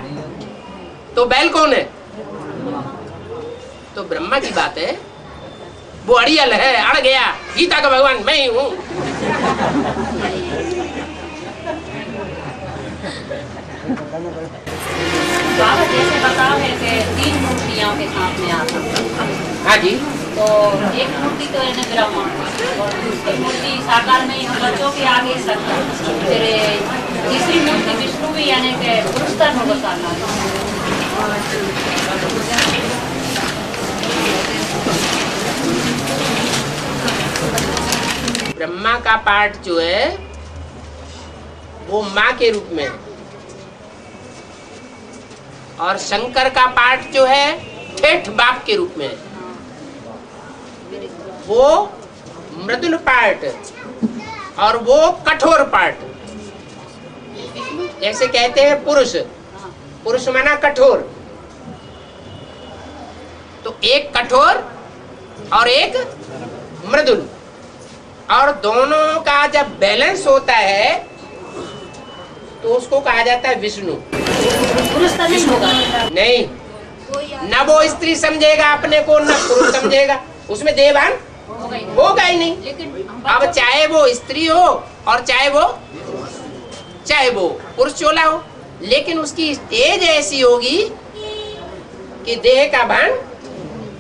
तो बैल कौन है? तो ब्रह्मा की बात है। वो अड़ियल है, अड़ गया। गीता का भगवान मैं ही हूँ। बाबा जैसे बताओ है कि 3 मूर्तियों के साथ में आता। हाँ जी। तो एक मूर्ति तो है ब्रह्मा, और दूसरी मूर्ति साकार में ही हम बच्चों के आगे सकता। फिर तीसरी मूर्ति विष्णु भी यानी कि पुरुष तन होगा साकार। ब्रह्मा का पाठ जो है वो माँ के रूप में है, और शंकर का पाठ जो है ठेठ बाप के रूप में है। वो मृदुल पाठ और वो कठोर पाठ। जैसे कहते हैं पुरुष माना कठोर, तो एक कठोर और एक मृदुल, और दोनों का जब बैलेंस होता है तो उसको कहा जाता है विष्णु। पुरुष तन नहीं होगा। नहीं, न वो स्त्री समझेगा अपने को, न पुरुष समझेगा। उसमें देवान होगा ही नहीं। लेकिन अब चाहे वो स्त्री हो और चाहे वो पुरुष चोला हो, लेकिन उसकी स्टेज ऐसी होगी कि देह का भान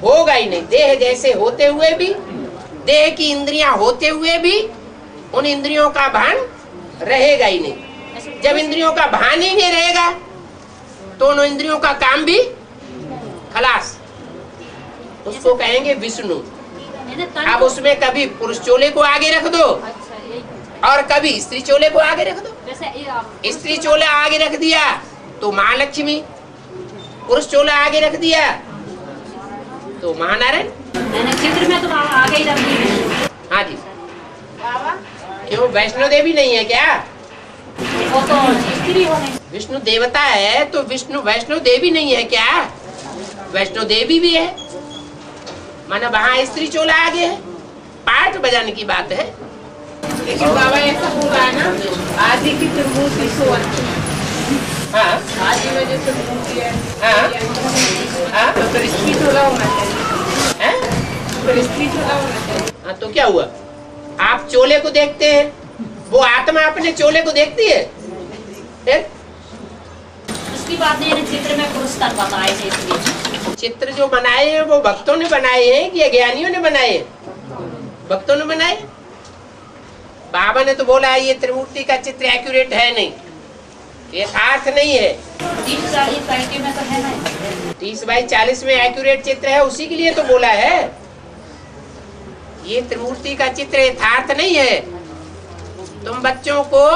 होगा ही नहीं। देह जैसे होते हुए भी, देह की इंद्रियां होते हुए भी उन इंद्रियों का भान रहेगा ही नहीं। जब इंद्रियों का भान ही नहीं रहेगा तो उन इंद्रियों का काम भी खलास। उसको कहेंगे विष्णु। अब उसमें कभी पुरुष चोले को आगे रख दो और कभी स्त्री चोले को आगे रख दो। स्त्री चोला आगे रख दिया तो महालक्ष्मी, पुरुष चोला आगे रख दिया तो महानारायण। चित्र में तो आगे ही रख दी। हाँ जी। क्यों वैष्णो देवी नहीं है क्या? वो तो स्त्री होने। विष्णु देवता है तो विष्णु वैष्णो देवी नहीं है क्या? वैष्णो देवी भी है, माना वहाँ स्त्री चोला आगे है। पाठ बजाने की बात है। लेकिन बाबा ऐसा होगा ना, आदि की त्रिमूर्ति सोवन। हाँ आदि में जो त्रिमूर्ति है, हाँ तो फिर स्त्री चोला होना चाहिए। हैं? फिर स्त्री चोला होना चाहिए। हाँ तो क्या हुआ? आप चोले को देखते हैं, वो आत्मा अपने चोले को देखती है। फिर उसकी बात नहीं है, चित्र में पुरुष तक बताए थे इसलिए। चित्र जो बनाए हैं वो भक्तों ने बनाए हैं कि ज्ञानियों ने बनाए हैं? भक्तों ने बनाए। बाबा ने तो बोला ये त्रिमूर्ति का चित्र एक्यूरेट है नहीं, यथार्थ नहीं है। 30 में तो है ना, 30x40 में एक्यूरेट चित्र है, उसी के लिए तो बोला है। ये त्रिमूर्ति का चित्र यथार्थ नहीं है। तुम बच्चों को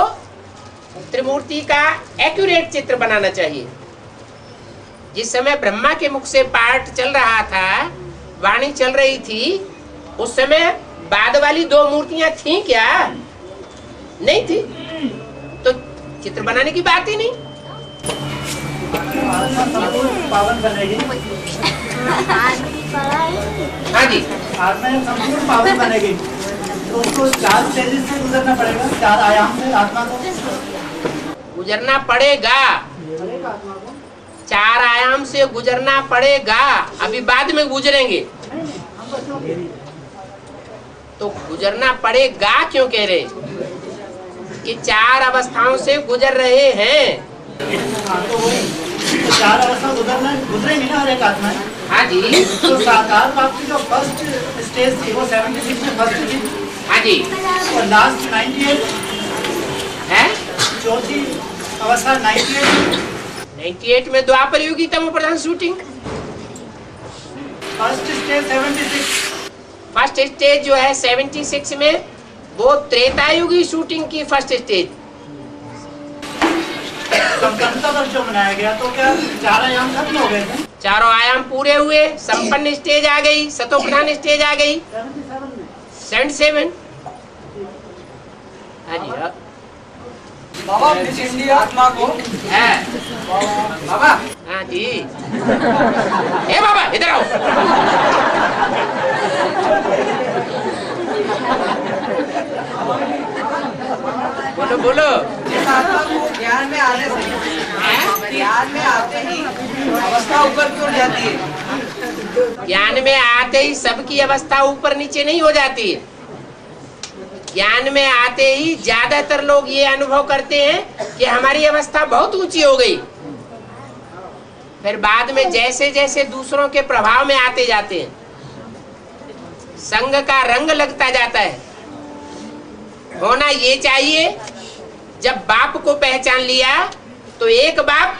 त्रिमूर्ति का एक्यूरेट चित्र बनाना चाहिए। जिस समय ब्रह्मा के मुख से पाठ चल रहा था, वाणी चल रही थी, उस समय बाद वाली 2 मूर्तियां थी क्या? नहीं थी, तो चित्र बनाने की बात ही नहीं। पावन बनेगी। हाँ जी। आत्मा जब संपूर्ण पावन बनेगी तो उसको 4 स्टेजेस से गुजरना पड़ेगा, 4 आयाम से आत्मा को गुजरना पड़ेगा। 4 आयाम से गुजरना पड़ेगा। अभी बाद में गुजरेंगे तो गुजरना पड़ेगा क्यों कह रहे? कि 4 अवस्थाओं से गुजर रहे हैं। तो 4 अवस्था गुजरेंगी ना हर एक आत्मा। हाँ जी। तो साकार बाप की जो फर्स्ट स्टेज थी वो 76 में फर्स्ट थी। हाँ जी। और लास्ट 98 है। चौथी अवस्था 98 में द्वापर युग की तमो प्रधान shooting. First stage 76। First stage जो है 76 में, वो त्रेता युगी शूटिंग की फर्स्ट स्टेज। संपन्नता वर्ष जो मनाया गया तो क्या 4 आयाम खत्म हो गए थे? 4 आयाम पूरे हुए, संपन्न स्टेज आ गई, सतो प्रधान स्टेज आ गई 77। हाँ जी। हाँ बाबा इंडिया आत्मा को है। बाबा। हाँ जी। ए बाबा इधर आओ। बोलो बोलो। इस आत्मा को ज्ञान में आने से, ज्ञान में आते ही अवस्था ऊपर की ओर जाती है। ज्ञान में आते ही सबकी अवस्था ऊपर नीचे नहीं हो जाती। ज्ञान में आते ही ज्यादातर लोग ये अनुभव करते हैं कि हमारी अवस्था बहुत ऊंची हो गई। फिर बाद में जैसे जैसे दूसरों के प्रभाव में आते जाते हैं, संग का रंग लगता जाता है। होना ये चाहिए, जब बाप को पहचान लिया तो एक बाप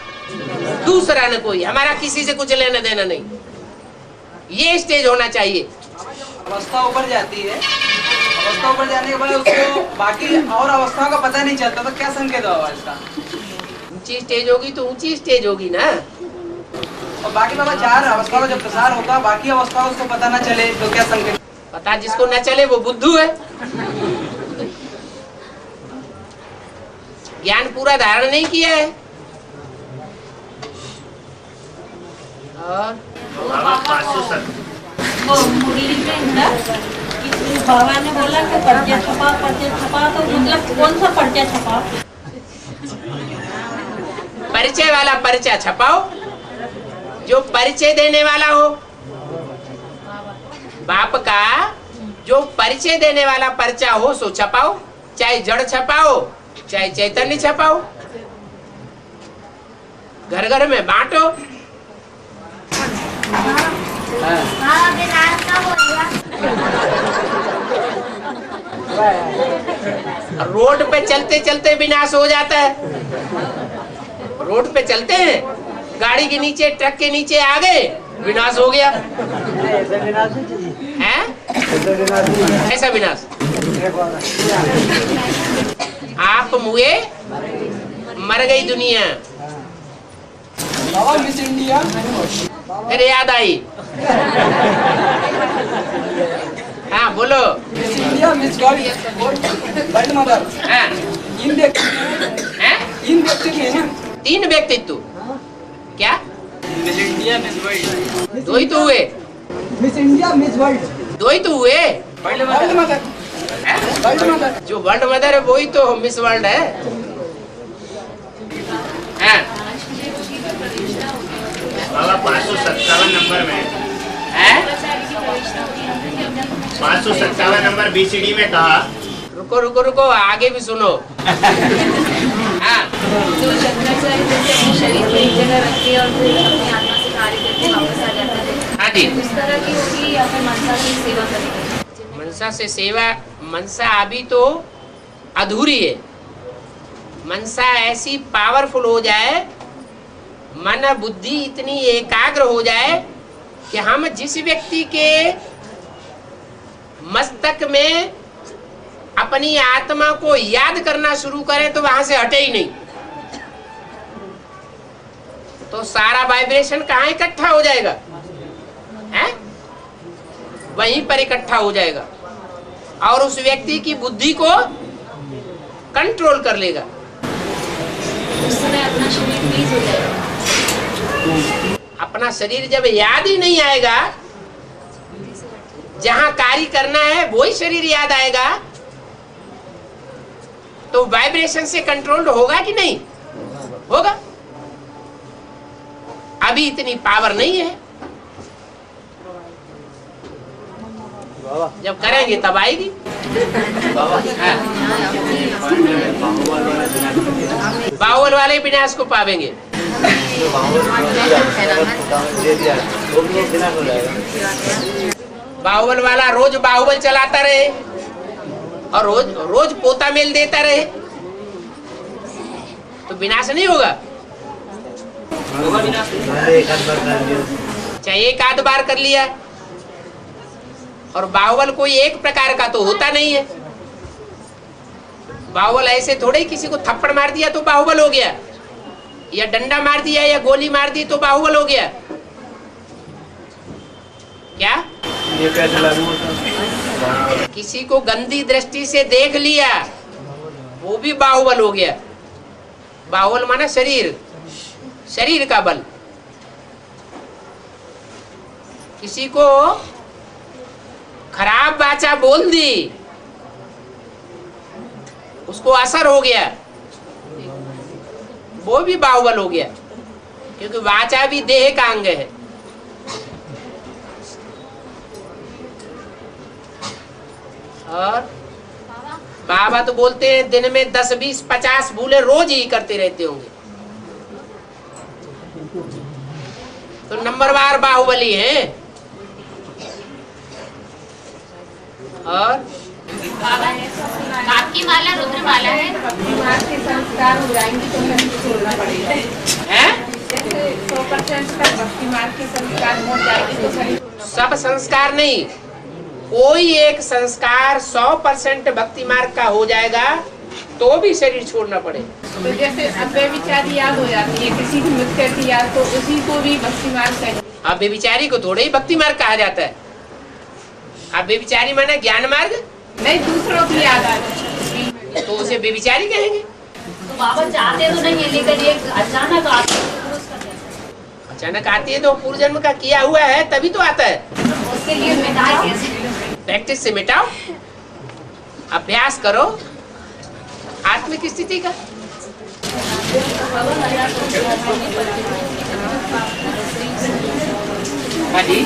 दूसरा न कोई, हमारा किसी से कुछ लेना देना नहीं। ये स्टेज होना चाहिए। अवस्था ऊपर जाती है, अवस्था ऊपर जाने के बाद उसको बाकी और अवस्थाओं का पता नहीं चलता, तो क्या संकेत होगा इसका? ऊंची स्टेज होगी तो ऊंची स्टेज होगी ना। और बाकी बाबा 4 अवस्थाओं का जब प्रसार होगा, बाकी अवस्थाओं उसको पता न चले तो क्या संकेत? पता जिसको न चले वो बुद्धू है। ज्ञान पूरा धारण नहीं किया है। और बाबा ने बोला कि पर्चा छपा, तो मतलब कौन सा पर्चा छपा? परिचय वाला पर्चा छपाओ, जो परिचय देने वाला हो। बाप का जो परिचय देने वाला पर्चा हो सो छपाओ, चाहे जड़ छपाओ चाहे चैतन्य छपाओ, घर घर में बांटो। रोड पे चलते चलते विनाश हो जाता है। रोड पे चलते हैं, गाड़ी के नीचे ट्रक के नीचे आ गए, विनाश हो गया। हैं? ऐसा विनाश आप मुए मर गई दुनिया। बाबा मिस इंडिया फिर याद आई। हाँ बोलो। Miss India miss world mother हाँ इन व्यक्ति हैं ना, 3 व्यक्तित्व क्या? मिस इंडिया मिस वर्ल्ड 2 ही तो हुए, मिस इंडिया मिस वर्ल्ड 2 ही तो हुए। वर्ल्ड मदर वर्ल्ड मदर जो वर्ल्ड मदर है वही तो मिस वर्ल्ड है। हाँ बाबा 557 नंबर में, हैं? 557 नंबर BCD में कहा। रुको रुको रुको, आगे भी सुनो। हाँ जो शंकराचार्य जैसे अपने शरीर को एक जगह रख के और फिर अपनी आत्मा से कार्य करके वापस आ जाता है, हाँ जी। उस तरह की होगी या फिर मनसा की सेवा करेगी? मनसा से सेवा, मनसा अभी तो अधूरी है। मनसा ऐसी पावरफुल हो जाए, मन बुद्धि इतनी एकाग्र हो जाए कि हम जिस व्यक्ति के मस्तक में अपनी आत्मा को याद करना शुरू करें तो वहां से हटे ही नहीं, तो सारा वाइब्रेशन कहाँ इकट्ठा हो जाएगा? हैं? वहीं पर इकट्ठा हो जाएगा और उस व्यक्ति की बुद्धि को कंट्रोल कर लेगा। उस समय अपना शरीर फ्रीज हो जाएगा। अपना शरीर जब याद ही नहीं आएगा, जहां कार्य करना है वही शरीर याद आएगा, तो वाइब्रेशन से कंट्रोल होगा कि नहीं होगा? अभी इतनी पावर नहीं है, जब करेंगे तब आएगी। हाँ। बाहुबल वाले विनाश को पावेंगे। बाहुबल वाला रोज बाहुबल चलाता रहे और रोज रोज पोता मेल देता रहे तो विनाश नहीं होगा। चाहे एक आध बार कर लिया, और बाहुबल कोई एक प्रकार का तो होता नहीं है। बाहुबल ऐसे थोड़े ही किसी को थप्पड़ मार दिया तो बाहुबल हो गया, या डंडा मार दिया या गोली मार दी तो बाहुबल हो गया। क्या ये कैसे लागू होता है? किसी को गंदी दृष्टि से देख लिया वो भी बाहुबल हो गया। बाहुबल माना शरीर, शरीर का बल। किसी को खराब वाचा बोल दी, उसको असर हो गया, वो भी बाहुबल हो गया, क्योंकि वाचा भी देह का अंग है। और बाबा तो बोलते हैं दिन में 10, 20, 50 भूले रोज ही करते रहते होंगे, तो नंबरवार बाहुबली हैं। और आपकी माला रुद्र माला है। के संस्कार हो जाएंगे तो हमें छोड़ना पड़ेगा। हैं? 100% तक भक्ति मार्ग के संस्कार हो जाएंगे तो शरीर सब संस्कार नहीं, कोई एक संस्कार 100% भक्ति मार्ग का हो जाएगा तो भी शरीर छोड़ना पड़ेगा। तो जैसे अब बेविचारी याद हो जाती है किसी की मृत्यु की याद, तो उसी को भी भक्ति मार्ग चाहिए। अब बेविचारी को थोड़े ही भक्ति मार्ग कहा जाता है। अब बेविचारी माना ज्ञान मार्ग, नहीं दूसरों की याद आ जाती तो उसे बेविचारी कहेंगे। तो बाबा चाहते तो नहीं है, लेकिन एक अचानक आते हैं तो उसका कैसे? अचानक आती है तो पूर्व जन्म का किया हुआ है तभी तो आता है। उसके लिए मिटाए कैसे? प्रैक्टिस से मिटाओ, अभ्यास करो आत्मिक स्थिति का। हाँ जी।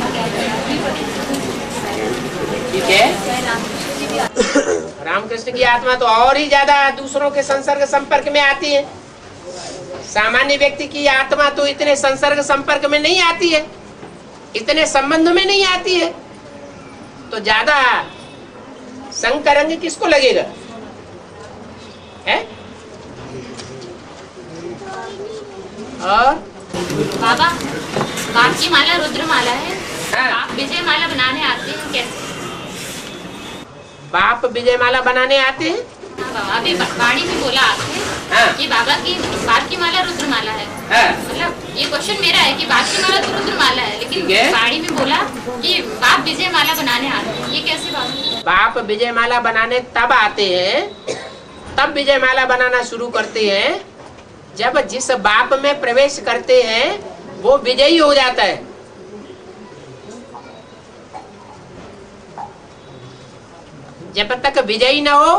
ठीक है। रामकृष्ण की आत्मा तो और ही ज्यादा दूसरों के संसर्ग संपर्क में आती है। सामान्य व्यक्ति की आत्मा तो इतने संसर्ग संपर्क में नहीं आती है, इतने संबंध में नहीं आती है, तो ज्यादा संग का रंग किसको लगेगा है? और बाबा, बाप की माला रुद्र माला है। हाँ। आप विजय माला बनाने आते हैं कैसे? बाप विजय माला बनाने आते हैं। हाँ बाबा, अभी वाणी में बोला आपने हाँ। कि बाप की माला रुद्र माला है। हाँ। मतलब ये क्वेश्चन मेरा है कि बाप की माला तो रुद्र माला है, लेकिन ठीक है। वाणी में बोला कि बाप विजय माला बनाने आते हैं, ये कैसे बाबा? बाप विजय माला बनाने तब आते हैं, तब विजय माला बनाना शुरू करते हैं जब जिस बाप में प्रवेश करते हैं वो विजयी हो जाता है। जब तक विजयी न हो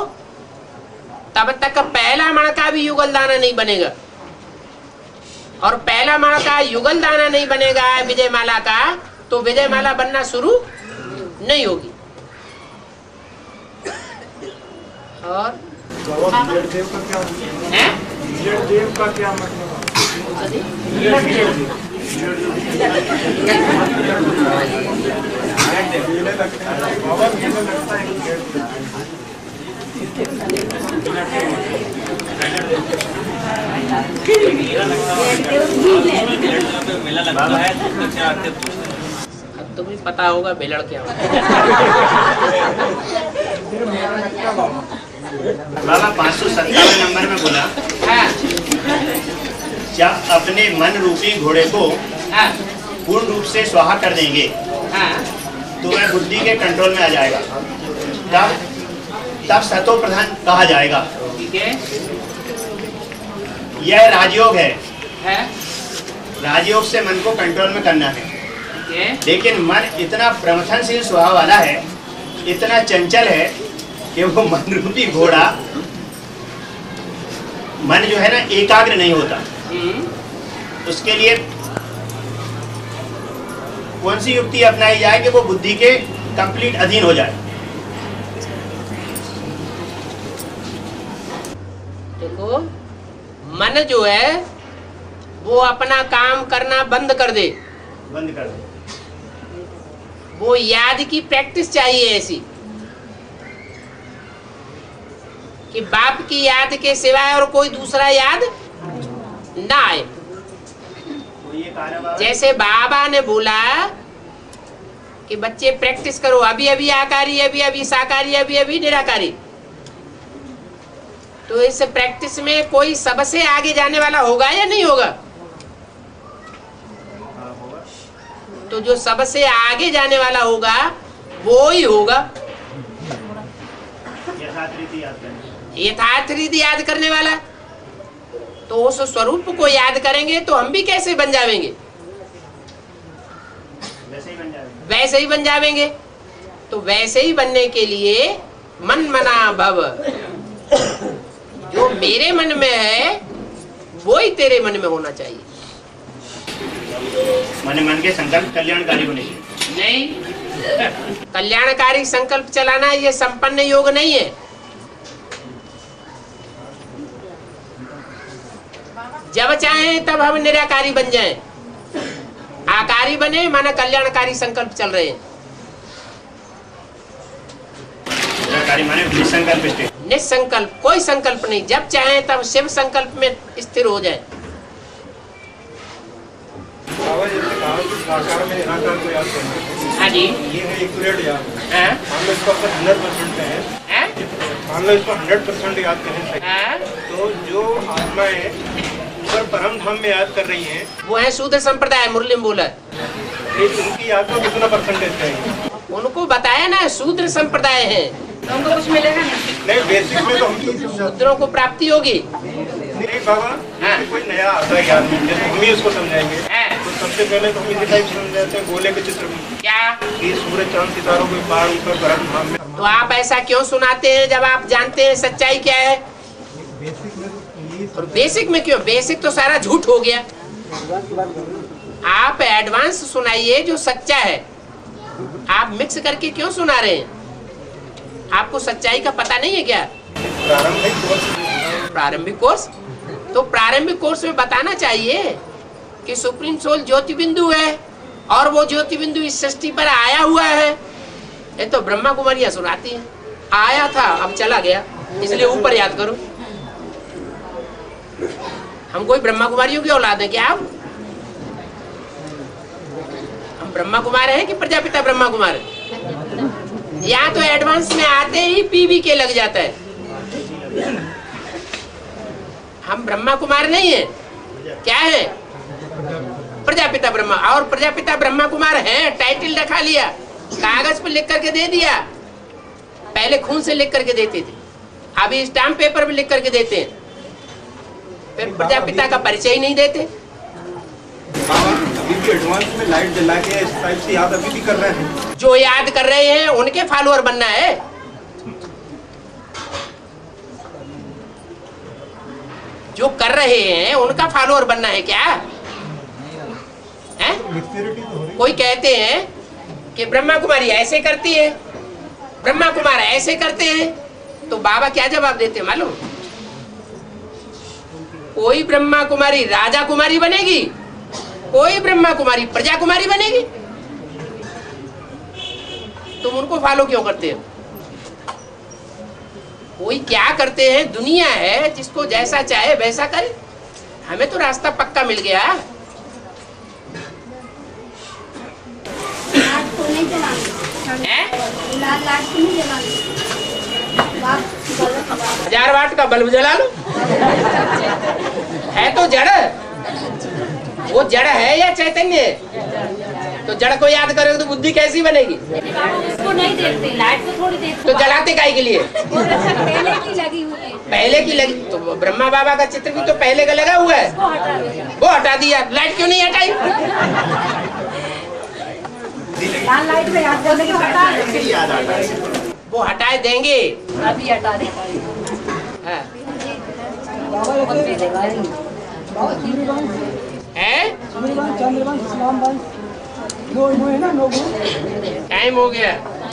तब तक पहला मणका भी युगल दाना नहीं बनेगा, और पहला मणका युगल दाना नहीं बनेगा विजय माला का, तो विजय माला बनना शुरू नहीं होगी। और देव का क्या है? देव का क्या मतलब? अब तुम्हें पता होगा बेलड़ क्या होता है। बाबा 557 नंबर में बोला, हाँ। जब अपने मन रूपी घोड़े को हाँ। पूर्ण रूप से स्वाहा कर देंगे हाँ। तो वह बुद्धि के कंट्रोल में आ जाएगा, तब सतो प्रधान कहा जाएगा। ठीक है। यह राजयोग है। है। राजयोग से मन को कंट्रोल में करना है, ठीक है। लेकिन मन इतना प्रमथनशील स्वभाव वाला है, इतना चंचल है कि वो मन रूपी घोड़ा, मन जो है ना एकाग्र नहीं होता। उसके लिए कौन सी युक्ति अपनाई जाए कि वो बुद्धि के कंप्लीट अधीन हो जाए? देखो, मन जो है वो अपना काम करना बंद कर दे, वो याद की प्रैक्टिस चाहिए ऐसी कि बाप की याद के सिवाय और कोई दूसरा याद ना आए। जैसे बाबा ने बोला कि बच्चे प्रैक्टिस करो, अभी अभी आकारी, अभी अभी साकारी, अभी अभी निराकारी। तो इस प्रैक्टिस में कोई सबसे आगे जाने वाला होगा या नहीं होगा? तो जो सबसे आगे जाने वाला होगा वो ही होगा यथार्थ रीति याद करने वाला। तो उस स्वरूप को याद करेंगे तो हम भी कैसे बन जाएंगे? वैसे ही बन जाएंगे। तो वैसे ही बनने के लिए मन मना भव, जो मेरे मन में है वो ही तेरे मन में होना चाहिए। मन के संकल्प कल्याणकारी होने चाहिए। नहीं, कल्याणकारी संकल्प चलाना ये संपन्न योग नहीं है। जब चाहे तब हम निराकारी बन जाएं, आकारी बने माना कल्याणकारी संकल्प चल रहे हैं। निसंकल्प, कोई संकल्प नहीं, जब चाहे तब शिव संकल्प में स्थिर हो जाए। हाँ जी, ये है एक्यूरेट याद। हाँ? मान लो इसको 100% है, मान लो इसको 100% याद करें, हाँ? तो जो आत्माएं ऊपर परम धाम में याद कर रही हैं, वो है शूद्र संप्रदाय, मुरली में बोला। उनकी याद को कितना परसेंटेज चाहिए? उनको बताया ना शूद्र संप्रदाय है, तो उनको कुछ मिलेगा नहीं, बेसिक में तो हम शूद्रों को प्राप्ति होगी। नहीं बाबा, कोई नया आता है ज्ञान में, जैसे हम ही उसको समझाएंगे। तो सबसे पहले तो हम इसी टाइप समझाते हैं, गोले के चित्र में क्या कि सूरज चांद सितारों के पार ऊपर परम धाम में। तो आप ऐसा क्यों सुनाते हैं जब आप जानते हैं सच्चाई क्या है? और बेसिक में क्यों? बेसिक तो सारा झूठ हो गया। आप एडवांस सुनाइए जो सच्चा है। आप मिक्स करके क्यों सुना रहे हैं? आपको सच्चाई का पता नहीं है क्या? प्रारंभिक कोर्स, तो प्रारंभिक कोर्स में बताना चाहिए कि सुप्रीम सोल ज्योति बिंदु है और वो ज्योति बिंदु इस सृष्टि पर आया हुआ है। ये तो ब्रह्मा कुमारियां सुनाती हैं, आया था अब चला गया, इसलिए ऊपर याद करो। हम कोई ब्रह्मा कुमारियों की औलाद है क्या आप? हम ब्रह्मा कुमार हैं कि प्रजापिता ब्रह्मा कुमार है? या तो एडवांस में आते ही पीवी के लग जाता है। हम ब्रह्मा कुमार नहीं है, क्या है? प्रजापिता ब्रह्मा। और प्रजापिता ब्रह्मा कुमार हैं, टाइटल रखा लिया, कागज पर लिख करके दे दिया। पहले खून से लिख करके देते थे, अभी स्टाम्प पेपर पे लिख करके देते हैं। फिर प्रजापिता का परिचय ही नहीं देते। अभी भी एडवांस में लाइट जला के इस टाइप से याद अभी भी कर रहे हैं। जो याद कर रहे हैं उनके फॉलोअर बनना है। जो कर रहे हैं उनका फॉलोअर बनना है क्या है? कोई कहते हैं कि ब्रह्मा कुमारी ऐसे करती है, ब्रह्मा कुमार ऐसे करते हैं, तो बाबा क्या जवाब देते हैं मालूम? कोई ब्रह्मा कुमारी राजा कुमारी बनेगी, कोई ब्रह्मा कुमारी प्रजा कुमारी बनेगी। तुम उनको फॉलो क्यों करते हो? कोई क्या करते हैं, दुनिया है, जिसको जैसा चाहे वैसा करे। हमें तो रास्ता पक्का मिल गया। हजार वाट का बल्ब जला लो। है तो जड़, वो जड़ है या चैतन्य है? तो जड़ को याद करोगे तो बुद्धि कैसी बनेगी? उसको नहीं देखते, लाइट को थोड़ी देखते। तो जलाते काहे के लिए? पहले की लगी हुई है। पहले की लगी तो ब्रह्मा बाबा का चित्र भी तो पहले का लगा हुआ है, वो हटा दिया। लाइट क्यों नहीं हटाई? लाल लाइट में याद करने की याद आता है। वो हटाए देंगे, अभी हटा दे। हाँ। है चंद्रवंश, इस्लाम वंश, नो है ना, नो टाइम हो गया।